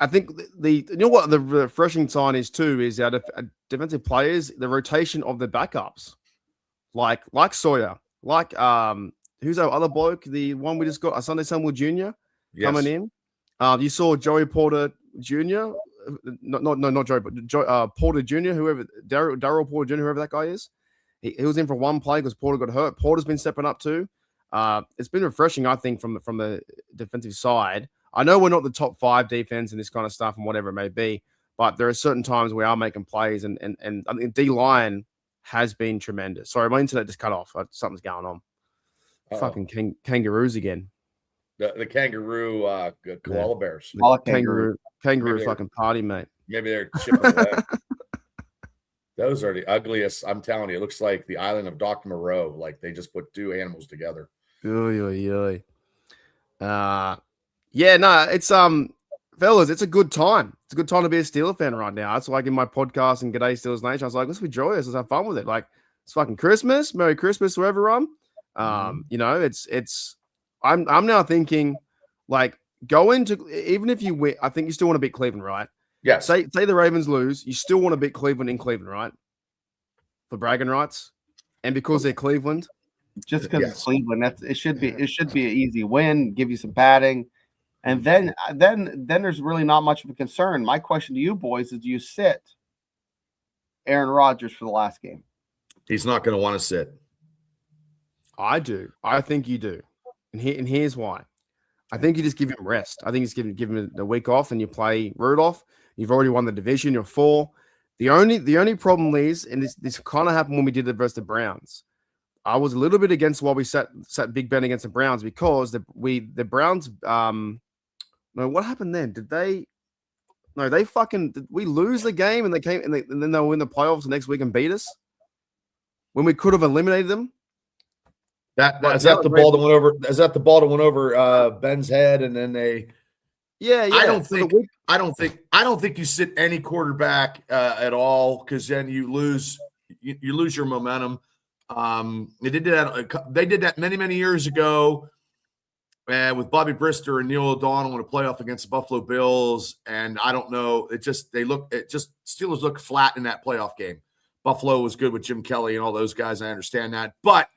think what the refreshing sign is too is our defensive players, the rotation of the backups, like Sawyer, like who's our other bloke, the one we just got, Sunday Samuel Jr. coming in. You saw Joey Porter Jr. Not Joey, but Porter Jr. Whoever Darryl Porter Jr. Whoever that guy is. He was in for 1 play because Porter got hurt. Porter's been stepping up too. It's been refreshing, I think, from the defensive side. I know we're not the top 5 defense and this kind of stuff and whatever it may be, but there are certain times we are making plays, and I think D-line has been tremendous. Sorry, my internet just cut off. Something's going on. Fucking kangaroos again. The kangaroo koala bears. Kangaroo fucking party, mate. Maybe they're chipping away. Those are the ugliest. I'm telling you, it looks like the island of Dr. Moreau. Like they just put 2 animals together. It's fellas, it's a good time. It's a good time to be a Steeler fan right now. That's like in my podcast and G'day Steelers Nation. I was like, let's be joyous, let's have fun with it. Like it's fucking Christmas, Merry Christmas to everyone. I'm now thinking like go into, even if you win, I think you still want to beat Cleveland, right? Yes. Say the Ravens lose, you still want to beat Cleveland in Cleveland, right? For bragging rights, and because they're Cleveland. Just because it's Cleveland, it should be an easy win, give you some padding, and then there's really not much of a concern. My question to you boys is: do you sit Aaron Rodgers for the last game? He's not going to want to sit. I do. I think you do, and here's why. I think you just give him rest. I think you just give him a week off, and you play Rudolph. You've already won the division. You're 4. The only problem is, and this kind of happened when we did it versus the Browns. I was a little bit against why we sat Big Ben against the Browns because the Browns. No, what happened then? Did they? No, we lose the game and they came and then they'll win the playoffs the next week and beat us when we could have eliminated them. Is that the ball that went over Ben's head and then they? Yeah. I don't think you sit any quarterback at all because then you lose your momentum. They did that many years ago with Bobby Brister and Neil O'Donnell in a playoff against the Buffalo Bills, and I don't know. Steelers look flat in that playoff game. Buffalo was good with Jim Kelly and all those guys. I understand that, but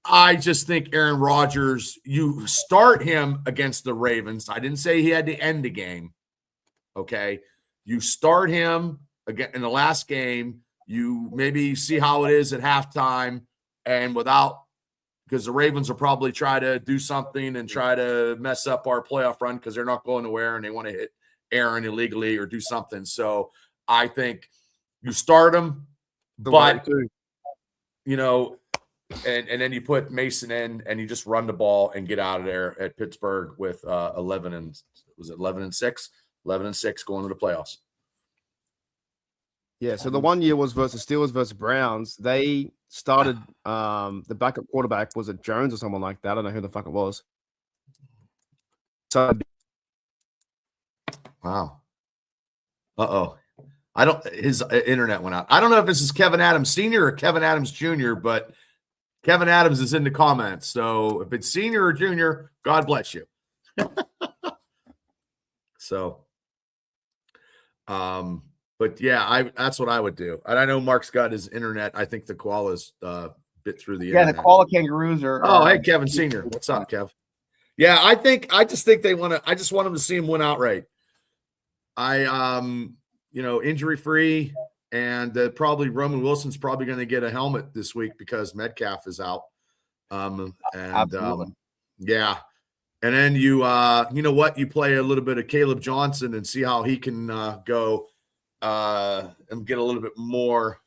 I just think Aaron Rodgers, you start him against the Ravens. I didn't say he had to end the game. Okay. You start him again in the last game. You maybe see how it is at halftime and because the Ravens will probably try to do something and try to mess up our playoff run because they're not going nowhere and they want to hit Aaron illegally or do something. So I think you start him, but and then you put Mason in and you just run the ball and get out of there at Pittsburgh with 11-6 going to the playoffs. Yeah, so the 1 year was versus Steelers versus Browns. They started the backup quarterback, was it Jones or someone like that? I don't know who the fuck it was. So wow. His internet went out. I don't know if this is Kevin Adams Sr. or Kevin Adams Jr., but Kevin Adams is in the comments. So if it's senior or junior, God bless you. So, but yeah, that's what I would do. And I know Mark's got his internet. I think the koala's bit through the internet. Yeah, the koala kangaroos are. Oh, hey, Kevin Sr. What's up, Kev? Yeah, I just think they want to. I just want them to see him win outright. Injury free, and probably Roman Wilson's probably going to get a helmet this week because Metcalf is out. Yeah. And then you play a little bit of Caleb Johnson and see how he can go and get a little bit more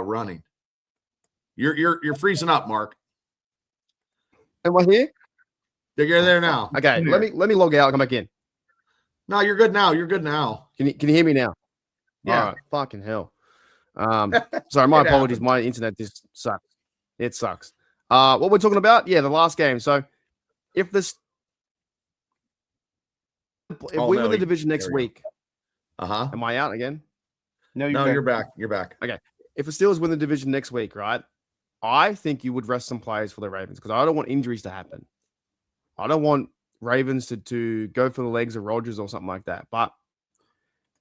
running. You're freezing up, Mark. Am I here? You're there now. Okay, let me log out and come back in. No, you're good now. Can you hear me now? Yeah. All right. Fucking hell. Sorry, my apologies. My internet just sucks. It sucks. What we're talking about? Yeah, the last game. So if we win the division next week, am I out again? No, you're back. You're back. Okay. If the Steelers win the division next week, right? I think you would rest some players for the Ravens because I don't want injuries to happen. I don't want Ravens to go for the legs of Rodgers or something like that. But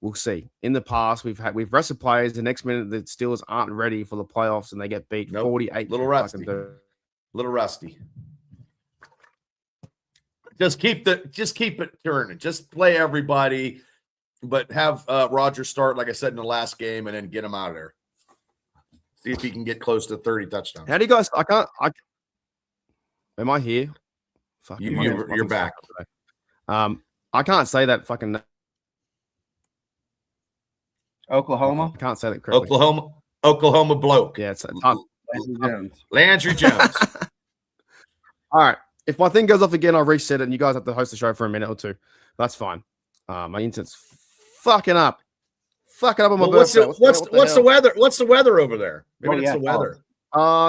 we'll see. In the past, we've rested players. The next minute, the Steelers aren't ready for the playoffs and they get beat 48. Little rusty. Just keep it turning. Just play everybody, but have Rodgers start, like I said, in the last game and then get him out of there. See if he can get close to 30 touchdowns. How do you guys? Am I here? Fuck, you're back. I can't say that fucking Oklahoma. I can't say that correctly. Oklahoma bloke. Yeah, it's Landry Jones. All right. If my thing goes off again, I'll reset it, and you guys have to host the show for a minute or two. That's fine. My internet's fucking up on my birthday. What's the weather? What's the weather over there? Maybe it's the weather.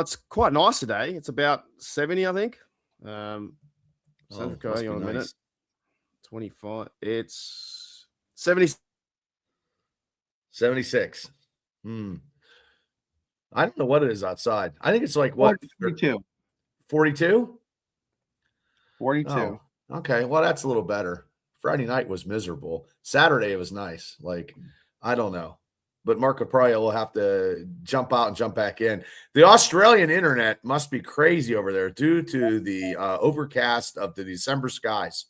It's quite nice today. It's about 70, I think. Going on a minute. 25. It's 70. 76. I don't know what it is outside. I think it's like what? 42. 42? 42. Oh, okay. Well, that's a little better. Friday night was miserable. Saturday it was nice. Like, I don't know. But Mark Capria will have to jump out and jump back in. The Australian internet must be crazy over there due to the overcast of the December skies.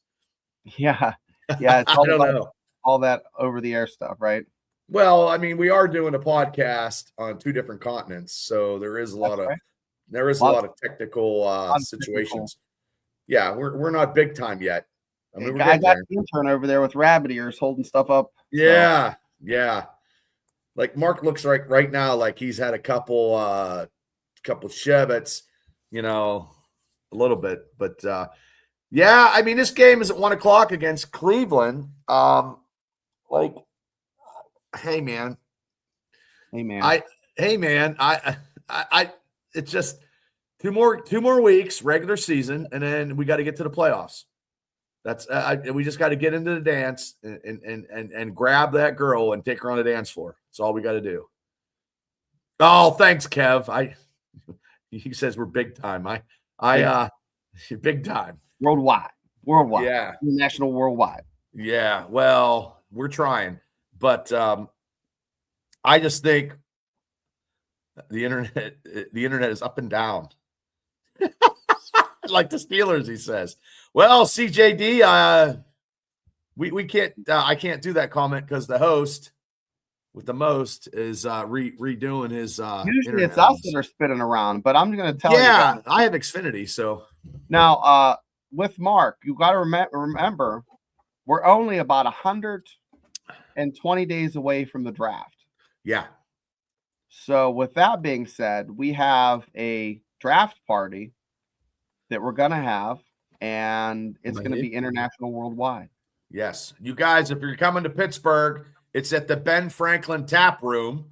Yeah. Yeah. It's I don't know. All that over-the-air stuff, right? Well, I mean, we are doing a podcast on 2 different continents, so there is a lot of technical situations. Yeah, we're not big time yet. I mean, I got an intern over there with rabbit ears holding stuff up. Yeah, yeah. Like Mark looks like right now, like he's had a couple Chevettes, a little bit. But Yeah, I mean, this game is at 1:00 against Cleveland. Like, hey man, Hey man, I it's just two more weeks, regular season, and then we got to get to the playoffs. That's we just got to get into the dance and grab that girl and take her on the dance floor. That's all we got to do. Oh, thanks, Kev. He says we're big time. Big time. worldwide, Yeah, national, worldwide. yeah. Well, we're trying, but I just think the internet is up and down. Like the Steelers, he says. Well, CJD, we can't. I can't do that comment because the host with the most is redoing his. Usually it's us that are spinning around, but I'm going to tell you. Yeah, I have Xfinity, so now with Mark, you got to remember, we're only about 120 days away from the draft. yeah. So with that being said, we have a draft party that we're going to have, and it's going to be international, worldwide. Yes. You guys, if you're coming to Pittsburgh, it's at the Ben Franklin Tap Room.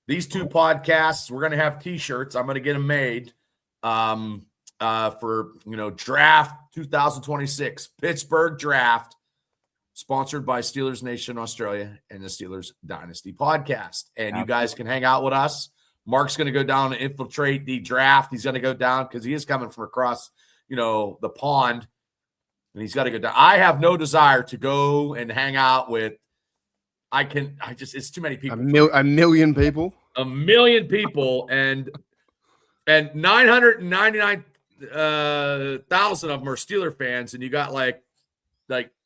These two podcasts, we're going to have T-shirts. I'm going to get them made for, draft 2026, Pittsburgh draft, sponsored by Steelers Nation Australia and the Steelers Dynasty podcast. And you guys can hang out with us. Mark's going to go down and infiltrate the draft. He's going to go down because he is coming from across the pond, and he's got to go down. I have no desire to go and hang out with. It's too many people. A million people. A million people, and 999,000 of them are Steeler fans, and you got like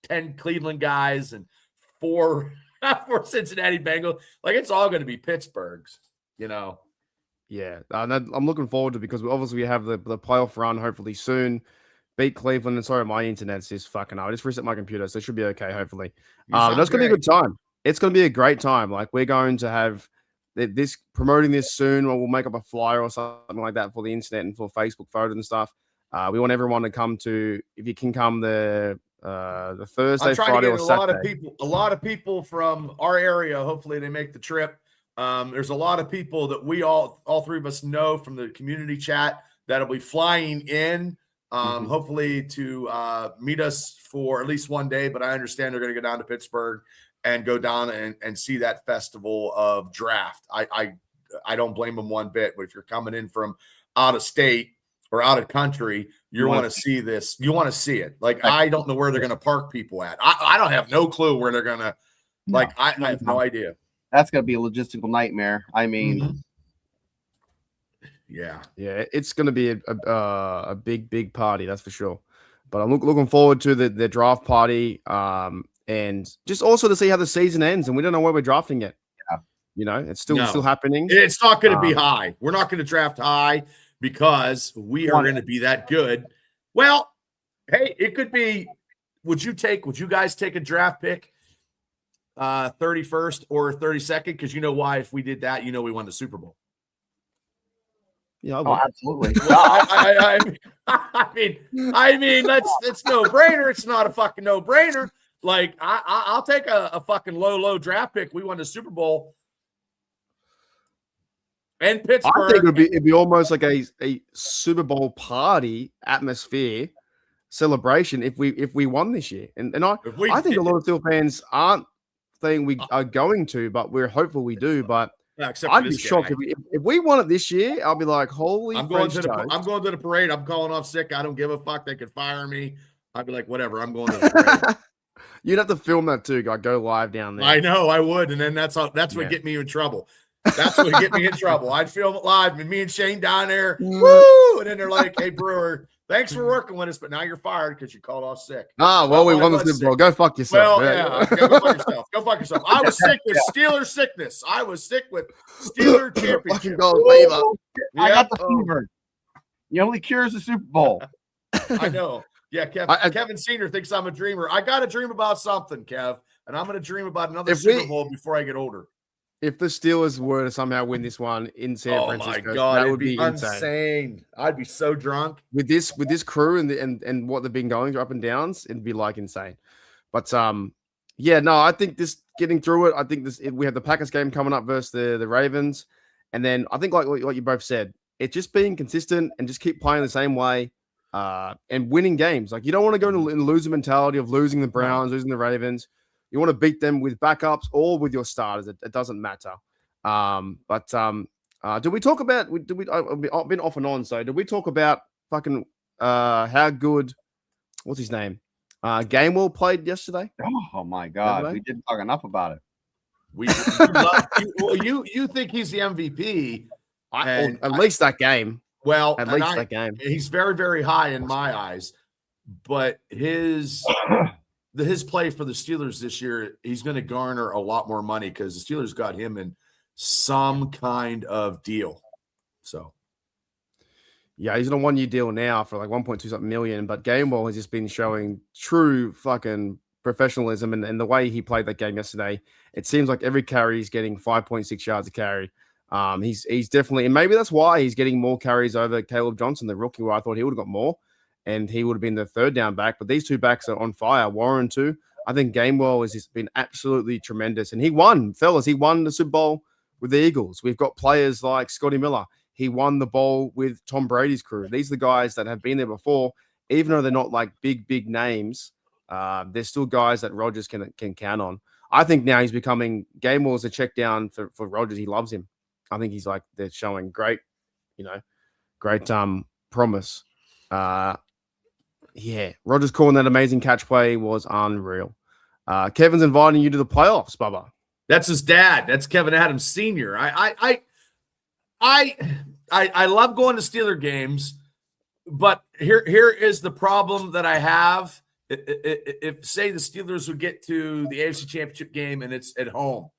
10 Cleveland guys and four Cincinnati Bengals. Like, it's all going to be Pittsburgh's, Yeah, I'm looking forward to it because obviously we have the playoff run hopefully soon. Beat Cleveland. And sorry, my internet's just fucking up. I just reset my computer, so it should be okay, hopefully. That's going to be a good time. It's going to be a great time. Like, we're going to have this promoting this soon, or we'll make up a flyer or something like that for the internet and for Facebook photos and stuff. We want everyone to come to, if you can come the Thursday, Friday, or Saturday. A lot of people from our area. Hopefully, they make the trip. There's a lot of people that we all three of us know from the community chat that'll be flying in, hopefully to meet us for at least one day. But I understand they're going to go down to Pittsburgh and go down and see that festival of draft. I don't blame them one bit. But if you're coming in from out of state or out of country, you want to see this. You want to see it. Like, I don't know where they're going to park people at. I don't have no clue where they're going to. I have no idea. That's going to be a logistical nightmare. I mean, yeah, it's going to be a big party, that's for sure. But I'm looking forward to the draft party, and just also to see how the season ends. And we don't know where we're drafting yet. Yeah, it's still happening. It's not going to be high. We're not going to draft high because we are going to be that good. Well, hey, it could be. Would you guys take a draft pick? 31st or 32nd, because you know why? If we did that, we won the Super Bowl. Yeah, absolutely. I mean, it's no brainer. It's not a fucking no brainer. Like, I'll take a fucking low draft pick. We won the Super Bowl. And Pittsburgh. I think it'd be almost like a Super Bowl party atmosphere celebration if we won this year. And I think a lot of Steel fans aren't saying we are going to, but we're hopeful we do. But I'd be shocked if we won it this year. I'll be like, holy! I'm going to the parade. I'm calling off sick. I don't give a fuck. They could fire me. I'd be like, whatever. I'm going to the parade. You'd have to film that too. Like, go live down there. I know I would, and then that's what get me in trouble. That's what get me in trouble. I'd film it live, and me and Shane down there, woo! And then they're like, "Hey, Brewer, thanks for working with us, but now you're fired because you called off sick." Well, we won the Super Bowl. Go fuck yourself. Well, yeah. Go fuck yourself. Go fuck yourself. I was sick with Steeler sickness. I was sick with Steeler championship. I got the fever. The only cure is the Super Bowl. I know. Yeah, Kevin Senior thinks I'm a dreamer. I got to dream about something, Kev, and I'm going to dream about another Super Bowl before I get older. If the Steelers were to somehow win this one in San Oh Francisco, my God, that it'd would be insane. I'd be so drunk. With this crew and what they've been going through up and downs, it'd be like insane. But yeah, no, I think this getting through it. I think we have the Packers game coming up versus the Ravens, and then I think like you both said, it's just being consistent and just keep playing the same way and winning games. Like you don't want to go in a loser mentality of losing the Browns, losing the Ravens. You want to beat them with backups or with your starters. It doesn't matter. Did we talk about? I've been off and on. So did we talk about fucking how good? What's his name? Gainwell played yesterday. Oh my God, we didn't talk enough about it. You think he's the MVP? At least that game. Well, at least that game. He's very, very high in my eyes. But his play for the Steelers this year, he's going to garner a lot more money because the Steelers got him in some kind of deal. So, yeah, he's on a 1-year deal now for like 1.2 something million. But Gainwell has just been showing true fucking professionalism, and the way he played that game yesterday, it seems like every carry he's getting 5.6 yards a carry. He's definitely, and maybe that's why he's getting more carries over Caleb Johnson, the rookie, where I thought he would have got more, and he would have been the third down back. But these two backs are on fire. Warren too. I think Gainwell has just been absolutely tremendous, and he won, fellas. He won the Super Bowl with the Eagles. We've got players like Scotty Miller. He won the bowl with Tom Brady's crew. These are the guys that have been there before, even though they're not like big names. They're still guys that Rodgers can count on. I think now he's becoming Gainwell's a check down for Rodgers. He loves him. I think he's like they're showing great promise. Yeah, Rodgers calling that amazing catch play was unreal. Kevin's inviting you to the playoffs, Bubba. That's his dad. That's Kevin Adams Sr. I love going to Steeler games, but here is the problem that I have. If say the Steelers would get to the AFC Championship game and it's at home,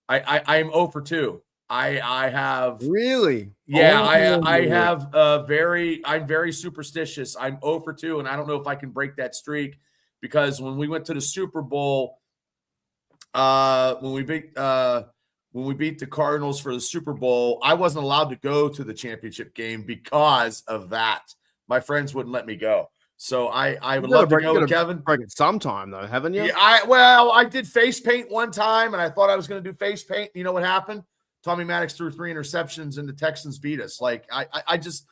I'm 0 for 2. I have really, yeah. I'm very superstitious. I'm 0 for 2, and I don't know if I can break that streak because when we went to the Super Bowl, when we beat the Cardinals for the Super Bowl, I wasn't allowed to go to the championship game because of that. My friends wouldn't let me go. So I would love to go with Kevin. Break it sometime though, haven't you? Yeah, I did face paint one time, and I thought I was going to do face paint. You know what happened? Tommy Maddox threw 3 interceptions, and the Texans beat us. Like I just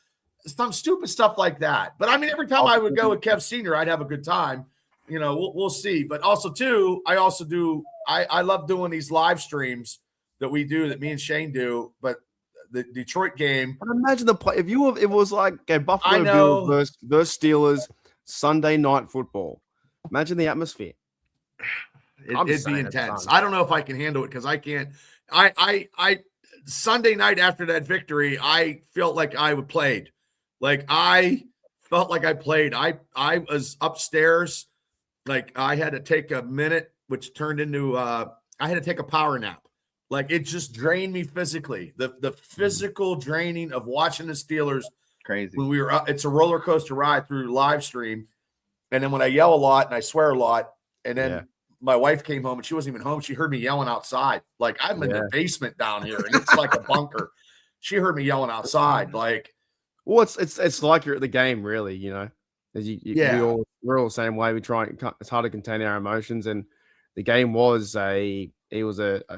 some stupid stuff like that. But I mean, every time I would go with Kev Senior, I'd have a good time. You know, we'll see. But also too, I love doing these live streams that we do, that me and Shane do. But the Detroit game. But imagine the play if it was like a Buffalo Bills versus Steelers Sunday night football. Imagine the atmosphere. It'd be intense. I don't know if I can handle it because I can't. I Sunday night after that victory, I felt like I played. Like I felt like I played. I was upstairs. Like I had to take a minute, which turned into I had to take a power nap. Like it just drained me physically. The physical draining of watching the Steelers. Crazy. When we were up, it's a roller coaster ride through live stream. And then when I yell a lot and I swear a lot, and then my wife came home and she wasn't even home. She heard me yelling outside. Like I'm in the basement down here and it's like a bunker. She heard me yelling outside. Like, well, it's like you're at the game, really, you know. As we're all the same way. We try. It's hard to contain our emotions, and the game was a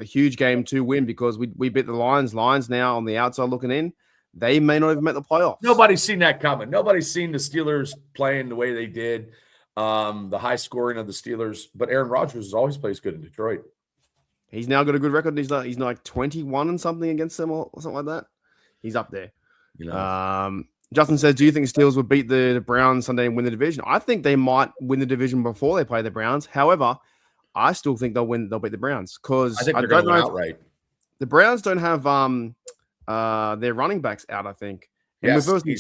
huge game to win because we beat the Lions. Lions now on the outside looking in, they may not even make the playoffs. Nobody's seen that coming. Nobody's seen the Steelers playing the way they did. The high scoring of the Steelers, but Aaron Rodgers has always plays good in Detroit. He's now got a good record. He's like 21 and something against them or something like that. He's up there. You know. Justin says, do you think the Steelers will beat the Browns Sunday and win the division? I think they might win the division before they play the Browns. However, I still think they'll beat the Browns because I think they're going to win outright. The Browns don't have their running backs out, I think. And yes, I think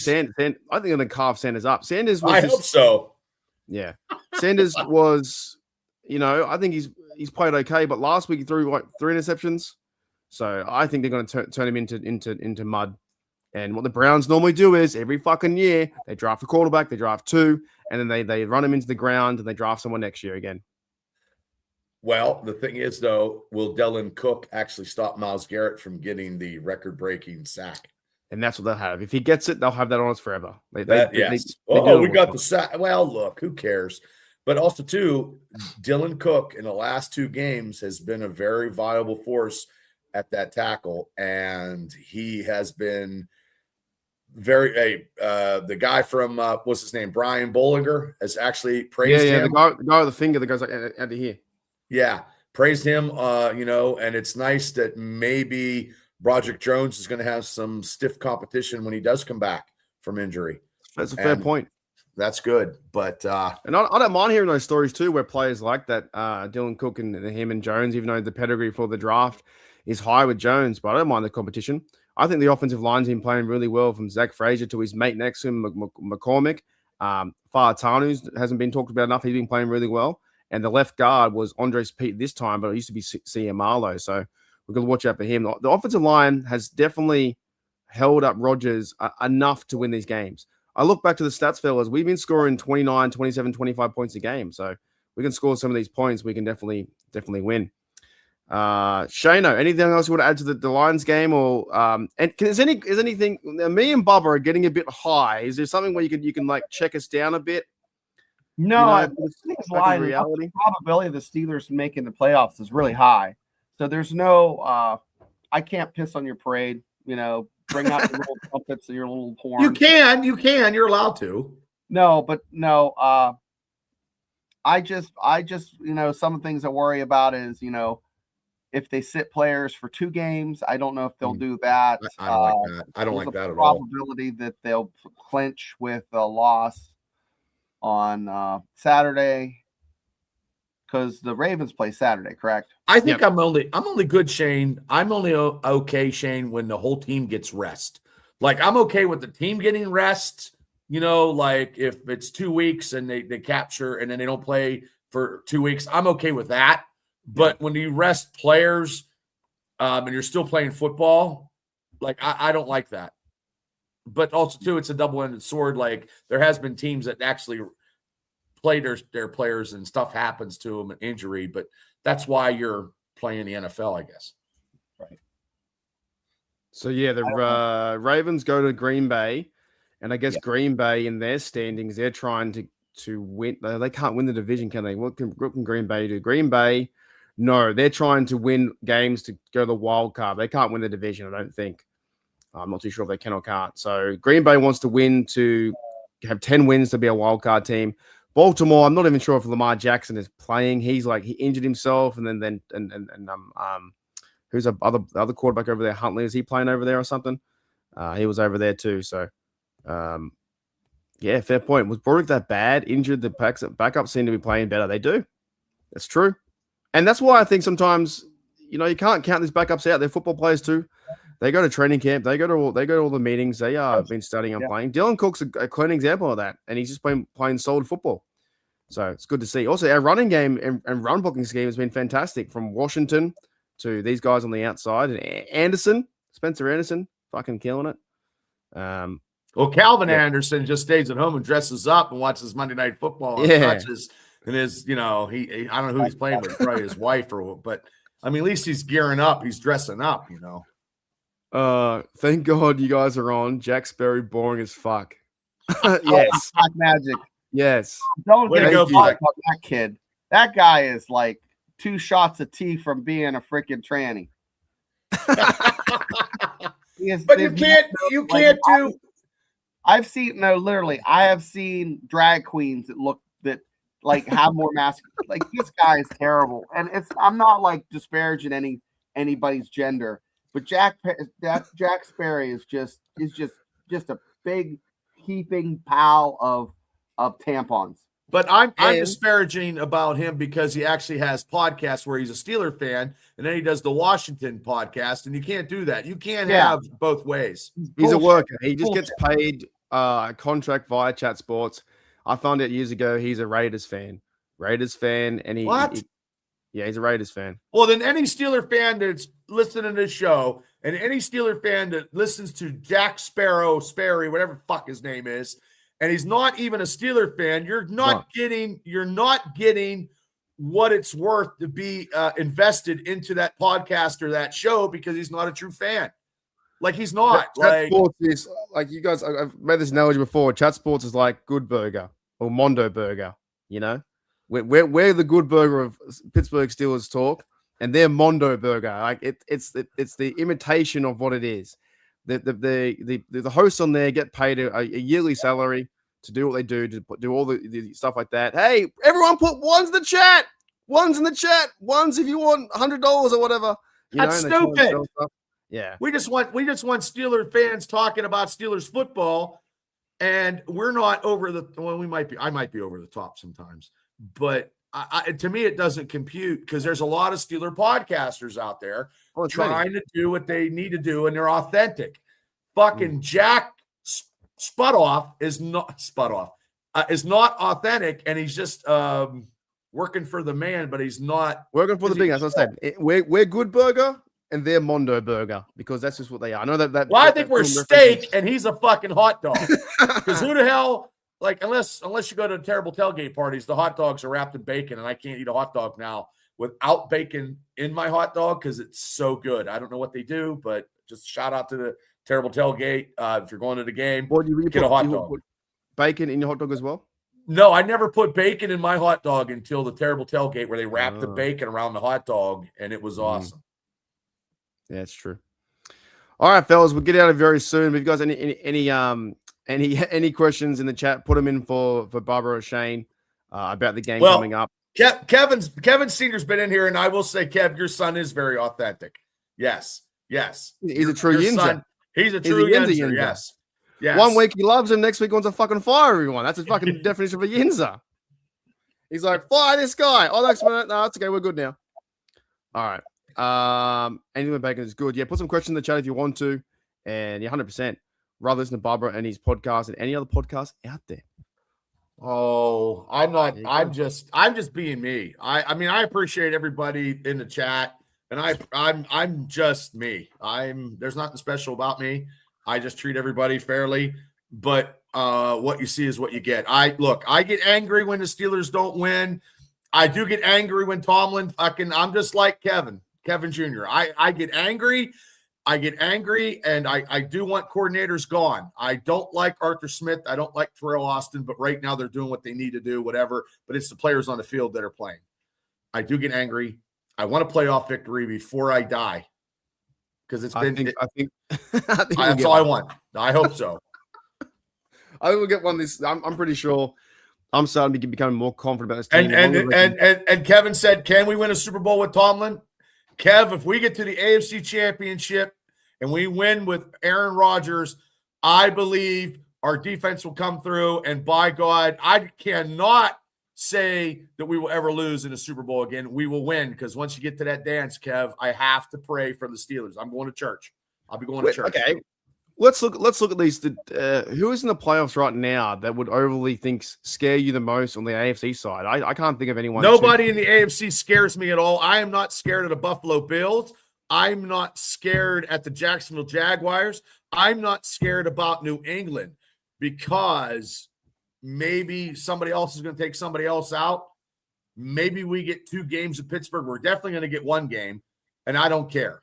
they're going to carve Sanders up. Sanders was hope so. Yeah. Sanders was, I think he's played okay, but last week he threw like 3 interceptions. So I think they're going to turn him into mud. And what the Browns normally do is every fucking year they draft a quarterback, they draft 2, and then they run him into the ground and they draft someone next year again. Well, the thing is, though, will Dylan Cook actually stop Myles Garrett from getting the record-breaking sack? And that's what they'll have. If he gets it, they'll have that on us forever. Yes. They do We it got all the sack. Well, look, who cares? But also, too, Dylan Cook in the last 2 games has been a very viable force at that tackle, and he has been very the guy from what's his name, Brian Bollinger, has actually praised him. The guy with the finger that goes like out to here. Yeah, praised him. And it's nice that maybe Broderick Jones is going to have some stiff competition when he does come back from injury. That's a fair point. That's good, but and I don't mind hearing those stories too, where players like that, Dylan Cook and him and Jones, even though the pedigree for the draft is high with Jones, but I don't mind the competition. I think the offensive line's been playing really well, from Zach Frazier to his mate next to him, McCormick. Faatanu hasn't been talked about enough. He's been playing really well. And the left guard was Andres Pete this time, but it used to be CM Marlowe. So we're going to watch out for him. The offensive line has definitely held up Rodgers enough to win these games. I look back to the stats, fellas. We've been scoring 29, 27, 25 points a game. So we can score some of these points. We can definitely win. Shano, anything else you want to add to the Lions game, or is anything? Me and Bubba are getting a bit high. Is there something where you can like check us down a bit? No, I think it's the probability of the Steelers making the playoffs is really high. So there's no, I can't piss on your parade. Bring out your little trumpets and your little horns. You can, you're allowed to. No. I just, some of the things I worry about is, if they sit players for 2 games, I don't know if they'll do that. I don't like that. I don't like that at all. Probability that they'll clinch with a loss on Saturday, because the Ravens play Saturday, correct? I think I'm only good, Shane. I'm only okay, Shane, when the whole team gets rest. Like, I'm okay with the team getting rest. Like if it's 2 weeks and they capture and then they don't play for 2 weeks, I'm okay with that. But when you rest players and you're still playing football, like I don't like that. But also, too, it's a double-ended sword. Like, there has been teams that actually play their players and stuff happens to them, an injury. But that's why you're playing the NFL, I guess. Right. So, yeah, the Ravens go to Green Bay. And I guess Green Bay, in their standings, they're trying to win. They can't win the division, can they? What can Green Bay do? Green Bay, no, they're trying to win games to go to the wild card. They can't win the division, I don't think. I'm not too sure if they can or can't. So Green Bay wants to win to have 10 wins to be a wild card team. Baltimore, I'm not even sure if Lamar Jackson is playing. He injured himself, and then who's the other quarterback over there? Huntley, is he playing over there or something? He was over there too. So, fair point. Was Broderick that bad? Injured? The backups seem to be playing better. They do. That's true. And that's why I think sometimes, you can't count these backups out. They're football players too. They go to training camp. They go to all the meetings. They are been studying on playing. Dylan Cook's a clean example of that, and he's just playing solid football. So it's good to see. Also, our running game and run blocking scheme has been fantastic, from Washington to these guys on the outside, and Spencer Anderson, fucking killing it. Well, Calvin Anderson just stays at home and dresses up and watches Monday Night Football and touches. And his, I don't know who he's playing with, probably his wife but I mean, at least he's gearing up. He's dressing up, Thank God you guys are on. Jack Sperry, boring as fuck. Yes. Magic. Yes. Don't get about that kid. That guy is like 2 shots of tea from being a freaking tranny. But you can't do. I've seen I have seen drag queens that have more masculine. Like, this guy is terrible, and I'm not like disparaging anybody's gender, but Jack Sperry is just a big heaping pile of tampons. But I'm disparaging about him because he actually has podcasts where he's a Steeler fan, and then he does the Washington podcast, and you can't do that. You can't have both ways. He's a worker. He just gets paid a contract via Chat Sports. I found out years ago he's a Raiders fan. And he's a Raiders fan. Well, then any Steeler fan that's listening to this show, and any Steeler fan that listens to Jack Sperry, whatever the fuck his name is, and he's not even a Steeler fan, you're not getting what it's worth to be invested into that podcast or that show because he's not a true fan. Like he's not. Chat Sports is like you guys. I've made this analogy before. Chat Sports is like Good Burger or Mondo Burger. You know, we're the Good Burger of Pittsburgh Steelers talk, and they're Mondo Burger. Like it's the imitation of what it is. The hosts on there get paid a yearly salary to do what they do, to do all the stuff like that. Hey, everyone, put ones in the chat. Ones in the chat. Ones if you want $100 or whatever. That's stupid. Yeah, we just want Steelers fans talking about Steelers football, and we're not over the. Well, I might be over the top sometimes, but to me it doesn't compute because there's a lot of Steeler podcasters out there trying to do what they need to do, and they're authentic. Fucking Jack Sputoff is not authentic, and he's just working for the man, but he's not working for the big. As I said, we're Good Burger. And they're Mondo Burger because that's just what they are. I know that. Well, I think we're steak, and he's a fucking hot dog. Because who the hell, like, unless you go to terrible tailgate parties, the hot dogs are wrapped in bacon, and I can't eat a hot dog now without bacon in my hot dog because it's so good. I don't know what they do, but just shout out to the terrible tailgate. If you're going to the game, get a hot dog. Put bacon in your hot dog as well? No, I never put bacon in my hot dog until the terrible tailgate where they wrapped the bacon around the hot dog, and it was awesome. Yeah, it's true. All right, fellas, we'll get out of very soon. If you guys any questions in the chat, put them in for Barbara or Shane about the game coming up. Kevin Senior's been in here, and I will say, Kev, your son is very authentic. Yes. He's a true Yinzer. He's a true Yinzer. Yes. 1 week he loves him, next week he wants to fucking fire everyone. That's a fucking definition of a Yinzer. He's like, fire this guy. Oh, next minute. No, it's okay. We're good now. All right. Anything with bacon is good. Yeah, put some questions in the chat if you want to, and 100% rather listen to Barbara and his podcast and any other podcast out there. Oh, I'm not. I'm just being me. I mean, I appreciate everybody in the chat, and I'm just me. There's nothing special about me. I just treat everybody fairly, but what you see is what you get. I get angry when the Steelers don't win. I do get angry when Tomlin I'm just like Kevin Jr. I get angry. And I do want coordinators gone. I don't like Arthur Smith. I don't like Terrell Austin, but right now they're doing what they need to do, whatever. But it's the players on the field that are playing. I do get angry. I want a playoff victory before I die. Because it's been I think that's all I want. I hope so. I think we'll get one this. I'm pretty sure. I'm starting to become more confident about this team. And Kevin said, can we win a Super Bowl with Tomlin? Kev, if we get to the AFC Championship and we win with Aaron Rodgers, I believe our defense will come through. And by God, I cannot say that we will ever lose in a Super Bowl again. We will win because once you get to that dance, Kev, I have to pray for the Steelers. I'm going to church. I'll be going to church. Okay. Let's look at these. Who is in the playoffs right now that would overly scare you the most on the AFC side? I can't think of anyone. Nobody in the AFC scares me at all. I am not scared of the Buffalo Bills. I'm not scared at the Jacksonville Jaguars. I'm not scared about New England because maybe somebody else is going to take somebody else out. Maybe we get 2 games at Pittsburgh. We're definitely going to get 1 game, and I don't care.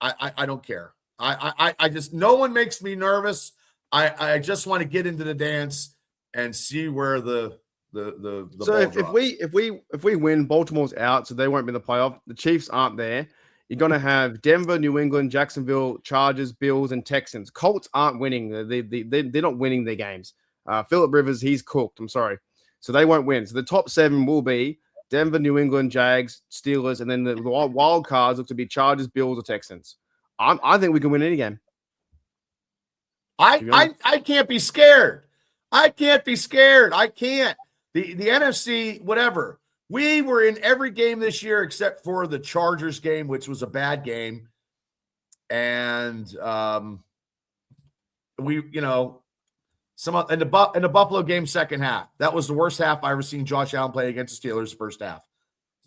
I don't care. I just, no one makes me nervous. I just want to get into the dance and see where the so if we win, Baltimore's out, so they won't be in the playoff. The Chiefs aren't there. You're gonna have Denver, New England, Jacksonville, Chargers, Bills, and Texans. Colts aren't winning. They're not winning their games. Phillip Rivers, he's cooked. I'm sorry, so they won't win. So the top 7 will be Denver, New England, Jags, Steelers, and then the wild cards look to be Chargers, Bills, or Texans. I think we can win any game. I can't be scared. I can't be scared. I can't. The NFC, whatever. We were in every game this year except for the Chargers game, which was a bad game. And we, in the Buffalo game second half. That was the worst half I ever seen Josh Allen play against the Steelers first half.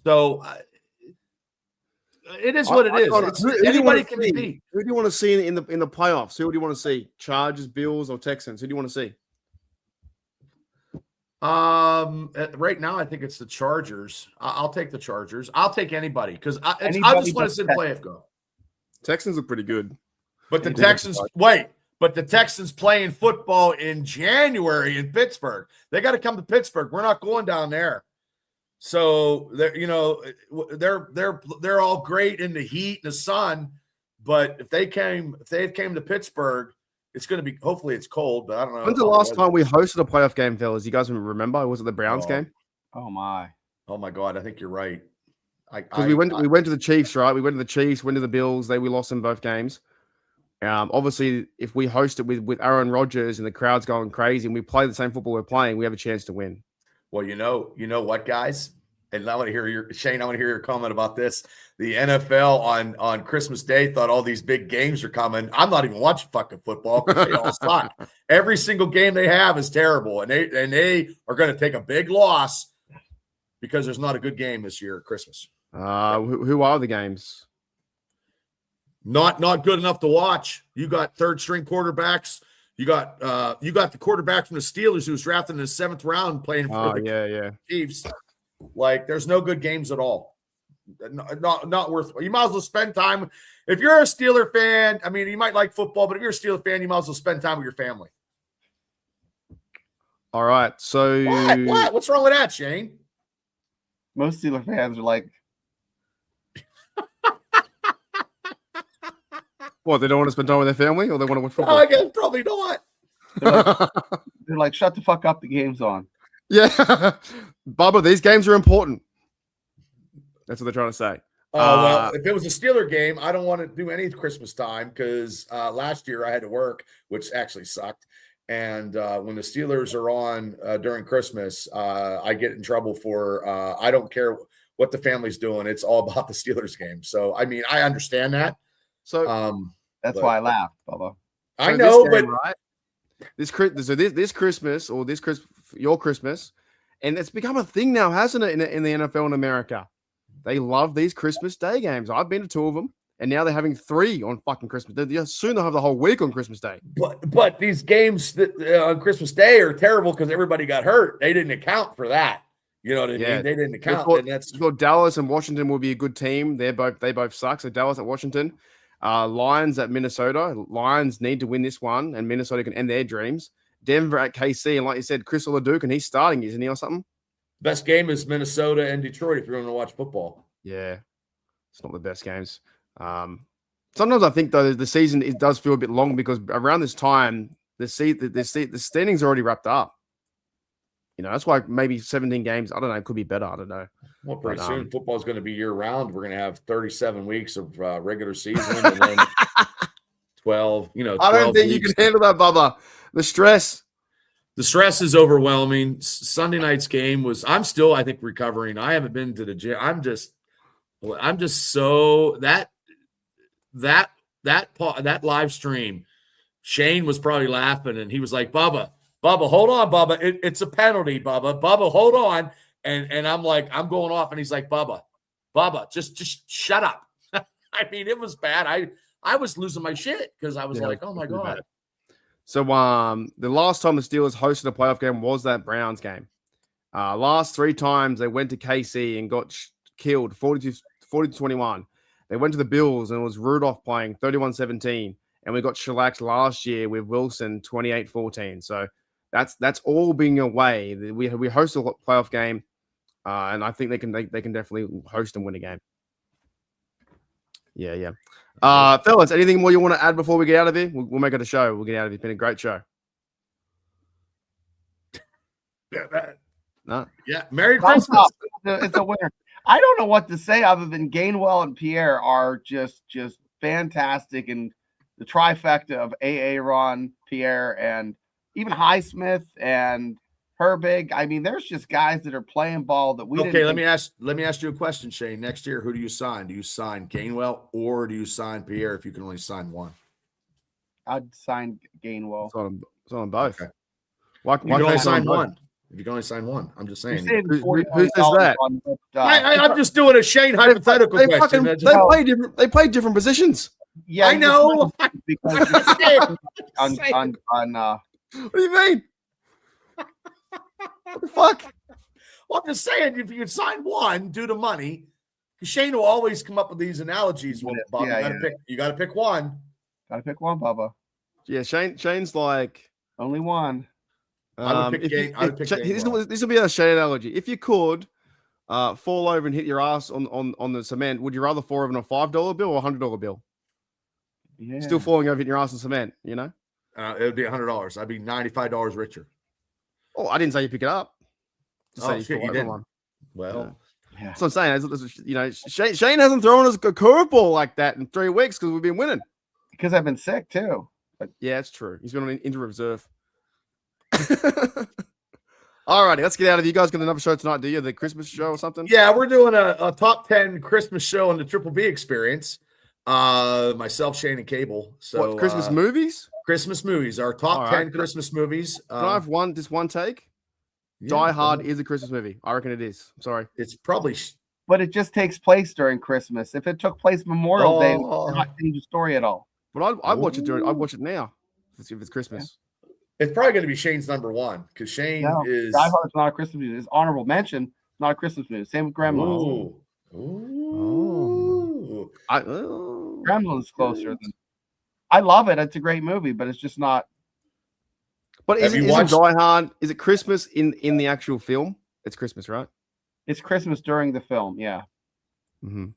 So it is what it is. Anybody can beat. Who do you want to see in the playoffs? Who do you want to see? Chargers, Bills, or Texans? Who do you want to see? Right now I think it's the Chargers. I'll take the Chargers. I'll take anybody because I just Anybody want to but see the the playoff go. Texans look pretty good. But the They do. Texans but the Texans playing football in January in Pittsburgh. They got to come to Pittsburgh. We're not going down there. So they're all great in the heat and the sun, but if they came to Pittsburgh, it's going to be, hopefully it's cold, but I don't know. When's the last time we hosted a playoff game, fellas? You guys remember? Was it the Browns game? Oh my God, I think you're right. Because we went to the Chiefs, right? We went to the Chiefs, went to the Bills. We lost in both games. Obviously, if we host it with Aaron Rodgers and the crowd's going crazy and we play the same football we're playing, we have a chance to win. Well, you know what, guys? And I want to hear Shane, I want to hear your comment about this. The NFL on Christmas Day thought all these big games are coming. I'm not even watching fucking football because they all suck. Every single game they have is terrible, and they are going to take a big loss because there's not a good game this year at Christmas. Who are the games? Not good enough to watch. You got third string quarterbacks. You got the quarterback from the Steelers who was drafted in the 7th round playing for the Chiefs. Like, there's no good games at all. Not worth. You might as well spend time. If you're a Steeler fan, I mean, you might like football, but if you're a Steeler fan, you might as well spend time with your family. All right. So what? What's wrong with that, Shane? Most Steeler fans are like, what? They don't want to spend time with their family, or they want to watch football? I guess probably not. they're like, shut the fuck up. The game's on. Yeah, Bubba, these games are important. That's what they're trying to say. Well, if it was a Steeler game, I don't want to do any Christmas time because last year I had to work, which actually sucked. And when the Steelers are on during Christmas, I get in trouble for I don't care what the family's doing. It's all about the Steelers game. So, I mean, I understand that. So that's why I laughed, Bubba. I know, game, but right? This Christmas or your Christmas, and it's become a thing now, hasn't it? In the NFL in America, they love these Christmas Day games. I've been to 2 of them, and now they're having 3 on fucking Christmas. Soon they'll have the whole week on Christmas Day. But these games on Christmas Day are terrible because everybody got hurt. They didn't account for that. You know what I mean? They didn't account. Dallas and Washington will be a good team. They both suck. So Dallas at Washington. Lions at Minnesota. Lions need to win this one, and Minnesota can end their dreams. Denver at KC, and like you said, Chris LeDuc, and he's starting, isn't he, or something? Best game is Minnesota and Detroit if you're going to watch football. Yeah, it's not the best games. Sometimes I think though the season does feel a bit long because around this time the standings are already wrapped up. You know, that's why maybe 17 games. I don't know. It could be better. I don't know. Well, pretty soon football is going to be year round. We're going to have 37 weeks of regular season and then 12. You know, 12 I don't think you can handle that, Bubba. The stress is overwhelming. Sunday night's game was. I'm still, I think, recovering. I haven't been to the gym. I'm just so that live stream. Shane was probably laughing, and he was like, "Bubba, hold on, Bubba. It's a penalty, Bubba. Bubba, hold on." And I'm like, I'm going off, and he's like, "Bubba, just shut up." I mean, it was bad. I was losing my shit because I was like, "Oh my god." Bad. So the last time the Steelers hosted a playoff game was that Browns game. Last 3 times they went to KC and got killed 40-21. They went to the Bills and it was Rudolph playing 31-17. And we got shellacked last year with Wilson 28-14. So that's all being away. We host a playoff game, and I think they can definitely host and win a game. Yeah. Fellas, anything more you want to add before we get out of here? We'll make it a show. We'll get out of here. It's been a great show. No. Yeah. Merry Christmas. It's a winner. I don't know what to say other than Gainwell and Pierre are just fantastic, and the trifecta of Ron, Pierre, and even Highsmith and Herbig. I mean, there's just guys that are playing ball that we. Okay, let me ask you a question, Shane. Next year, who do you sign? Do you sign Gainwell or do you sign Pierre if you can only sign one? I'd sign Gainwell. It's on both. Okay. Why you can only sign one. If you can only sign one, I'm just saying. Who says that? I'm just doing a Shane hypothetical question. They play different positions. Yeah, I know. Because what do you mean? What the fuck? Well, I'm just saying, if you could sign one due to money, because Shane will always come up with these analogies. Well, Bob, you got to pick one. Got to pick one, Bubba. Yeah, Shane's like only one. I would pick Game. This will be a Shane analogy. If you could fall over and hit your ass on the cement, would you rather fall over on a $5 bill or $100 bill? Yeah. Still falling over, hitting your ass on cement, you know? It would be $100. I'd be $95 richer. Oh, I didn't say you pick it up. You didn't. One. Well, yeah. That's what I'm saying. You know, Shane hasn't thrown us a curveball like that in 3 weeks because we've been winning. Because I've been sick too. But yeah, it's true. He's been on injury reserve. All righty, let's get out of here. You guys got another show tonight, do you? The Christmas show or something? Yeah, we're doing a top 10 Christmas show on the Triple B Experience. Myself, Shane, and Cable. So what, Christmas movies? Christmas movies. Our top 10 Christmas movies. Can I have one take? Yeah, Die Hard is a Christmas movie. I reckon it is. I'm sorry. It's probably... But it just takes place during Christmas. If it took place Memorial Day, it would not change the story at all. But I'd watch it I'd watch it now if it's Christmas. Yeah. It's probably going to be Shane's number one because Shane is... Die Hard's not a Christmas movie. It's honorable mention, not a Christmas movie. Same with Gremlins. Gremlins is closer than... I love it. It's a great movie, but it's just not... But isn't Die Hard, is it Christmas in the actual film? It's Christmas, right? It's Christmas during the film, yeah. Mm-hmm.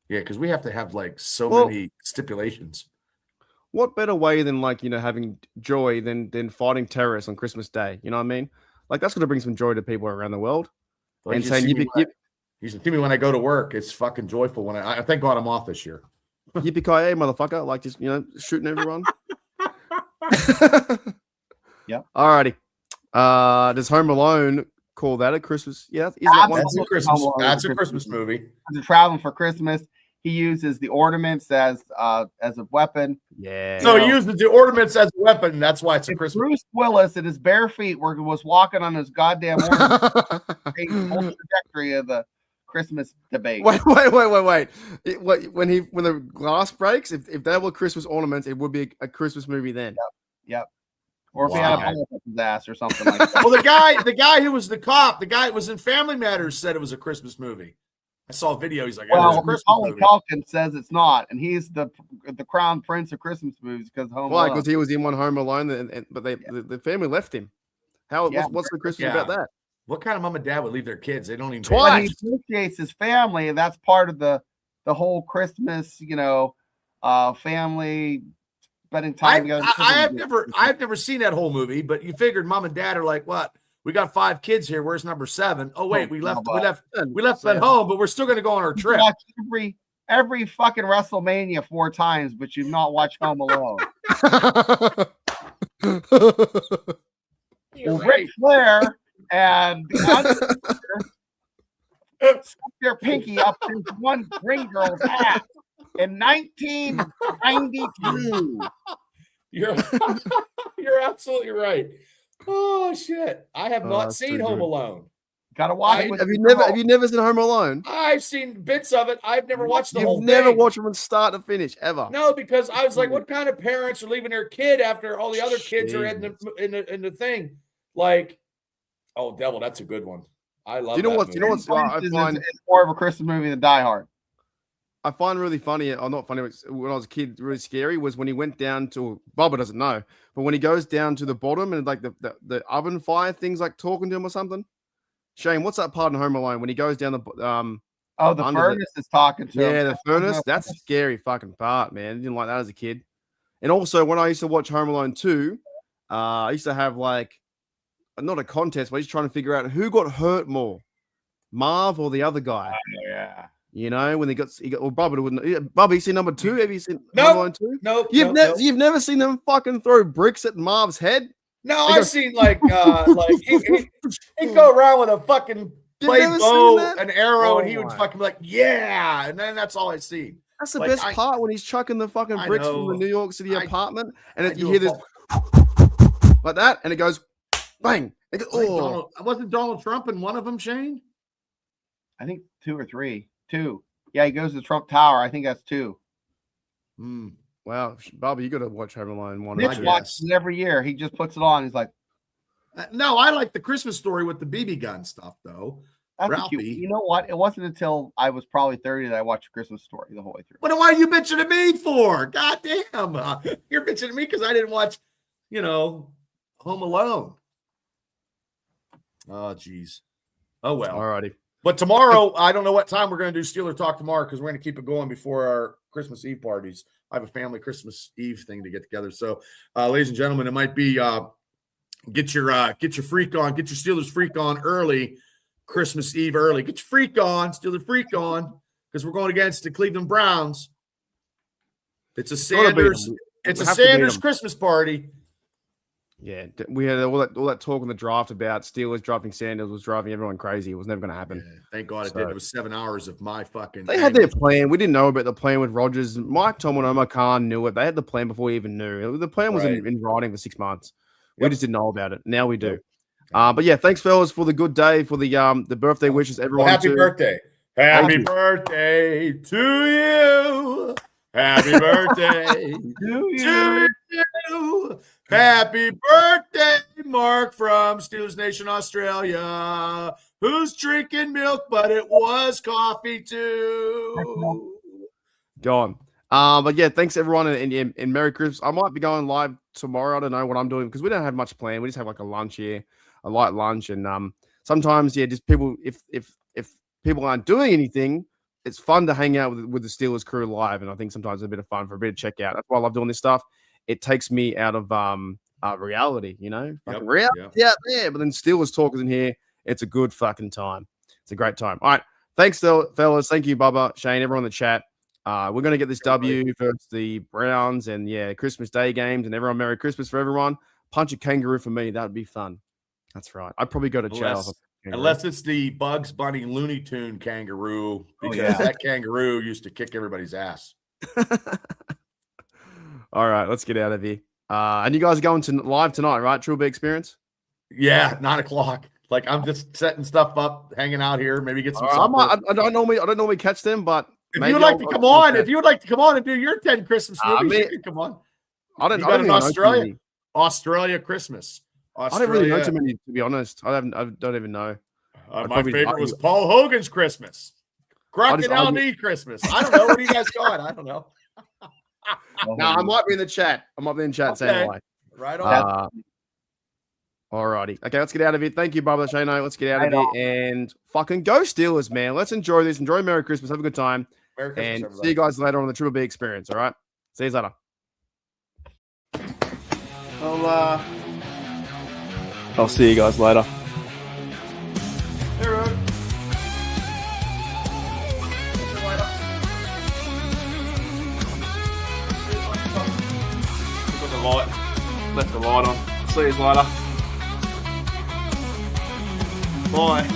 Yeah, because we have to have like many stipulations. What better way than having joy than fighting terrorists on Christmas Day? You know what I mean? Like that's going to bring some joy to people around the world. Like, and saying you should see me when I go to work. It's fucking joyful when I thank God I'm off this year. Yippee-ki-yay, motherfucker! Like just shooting everyone. Yeah. Alrighty. Does Home Alone call that a Christmas? Yeah, that's a Christmas. That's a Christmas movie. They're traveling for Christmas. He uses the ornaments as a weapon. Yeah. So he uses the ornaments as a weapon. That's why it's a Christmas. Bruce Willis at his bare feet was walking on his goddamn ornament. The whole trajectory of the Christmas debate. Wait. When the glass breaks, if they were Christmas ornaments, it would be a Christmas movie then. Yep. Or if he had a bullet up his ass or something like that. Well, the guy who was the cop, the guy that was in Family Matters said it was a Christmas movie. I saw a video. He's like, well, Macaulay Culkin says it's not, and he's the crown prince of Christmas movies because Home Alone. Why? Because he was in one Home Alone, but the family left him. What's the Christmas about that? What kind of mom and dad would leave their kids? They don't even. Twice. He appreciates his family, and that's part of the whole Christmas, family. Spending time together. I've never seen that whole movie, but you figured mom and dad are like, what? We got 5 kids here. Where's number 7? Oh wait, we left at home, but we're still going to go on our trip. Every fucking WrestleMania 4 times, but you've not watched Home Alone. Ric Flair and the Undertaker stuck their pinky up this one ring girl's ass. In 1992. You're absolutely right. Oh shit. I have not seen Home Alone. Gotta watch it. Have you never seen Home Alone? I've seen bits of it. I've never watched the whole thing. You've never watched it from start to finish, ever? No, because I was like, what kind of parents are leaving their kid after all the other kids are in the thing? Like, oh devil, that's a good one. I love that. You know what's I find it's more of a Christmas movie than Die Hard. I find really funny, or not funny, when I was a kid, really scary, was when he went down to, Bubba doesn't know, but when he goes down to the bottom and like the oven fire thing's like talking to him or something. Shane, what's that part in Home Alone when he goes down the the furnace is talking to him. Yeah, the furnace. That's a scary fucking part, man. I didn't like that as a kid. And also when I used to watch Home Alone 2, I used to have like, not a contest, but he's trying to figure out who got hurt more, Marv or the other guy. Yeah. When he got well, Bubba wouldn't. Bubba, you seen number 2? Have you seen Home Alone 2? No. You've never seen them fucking throw bricks at Marv's head? No, I've seen like he'd go around with a fucking blade bow, an arrow, and he would fucking be like, yeah, and then that's all I see. That's the best part when he's chucking the fucking bricks from the New York City apartment, and you hear this like that, and it goes bang. It goes, wasn't Donald Trump in one of them, Shane? I think 2 or 3. 2. Yeah, he goes to the Trump Tower. I think that's 2. Wow, Bobby, you got to watch Home Alone 1. Mitch watches it every year. He just puts it on. He's like, No, I like the Christmas Story with the BB gun stuff, though. That's Ralphie. cute. You know what? It wasn't until I was probably 30 that I watched Christmas Story the whole way through. What are you bitching at me for? God damn. You're bitching at me because I didn't watch, Home Alone. Oh, geez. Oh, well. Alrighty. But tomorrow, I don't know what time we're going to do Steeler Talk tomorrow because we're going to keep it going before our Christmas Eve parties. I have a family Christmas Eve thing to get together. So, ladies and gentlemen, it might be get your freak on, get your Steelers freak on early, Christmas Eve early. Get your freak on, Steelers freak on, because we're going against the Cleveland Browns. It's a Sanders. It's a Sanders Christmas party. Yeah, we had all that talk in the draft about Steelers drafting Sanders was driving everyone crazy. It was never going to happen. Yeah, thank God it did. It was 7 hours of my fucking. They had their plan. We didn't know about the plan with Rodgers. Mike Tomlin, Omar Khan knew it. They had the plan before we even knew. The plan was in writing for 6 months. We just didn't know about it. Now we do. But yeah, thanks, fellas, for the good day, for the birthday wishes. Everyone, happy birthday! Happy birthday to you! Happy birthday to you! Happy birthday, Mark from Steelers Nation, Australia, who's drinking milk, but it was coffee too. Gone. But yeah, thanks everyone, and Merry Christmas. I might be going live tomorrow. I don't know what I'm doing because we don't have much planned. We just have like a lunch here, a light lunch, and sometimes just people if people aren't doing anything, it's fun to hang out with the Steelers crew live, and I think sometimes it's a bit of fun for a bit of check out. That's why I love doing this stuff. It takes me out of reality, reality out there. But then Steelers talk is in here. It's a good fucking time. It's a great time. All right, thanks, fellas. Thank you, Bubba, Shane, everyone in the chat. We're gonna get this W versus the Browns, and Christmas Day games, and everyone. Merry Christmas for everyone. Punch a kangaroo for me. That would be fun. That's right. I'd probably go to jail. Unless it's the Bugs Bunny Looney Tune kangaroo, because that kangaroo used to kick everybody's ass. All right, let's get out of here. And you guys are going to live tonight, right? True B Experience? Yeah, 9:00. Like I'm just setting stuff up, hanging out here, maybe get some. I don't normally catch them, but if you would like to come on, if you would like to come on and do your 10 Christmas movies, you can come on. I don't Australia Christmas. I don't really know too many, to be honest. I don't even know. My favorite was Paul Hogan's Christmas. Crocodile Knee Christmas. I don't know. Where do you guys going? I don't know. No, I might be in the chat. Saying hi. Right on. All righty. Okay, let's get out of here. Thank you, Bubba Shano. Let's get out of here and fucking go Steelers, man. Let's enjoy this. Enjoy Merry Christmas. Have a good time. Merry Christmas, and everybody. see you guys later on the Triple B Experience. All right. See you later. I'll see you guys later. Hey, Rod. Got the light. Left the light on. See you later. Bye.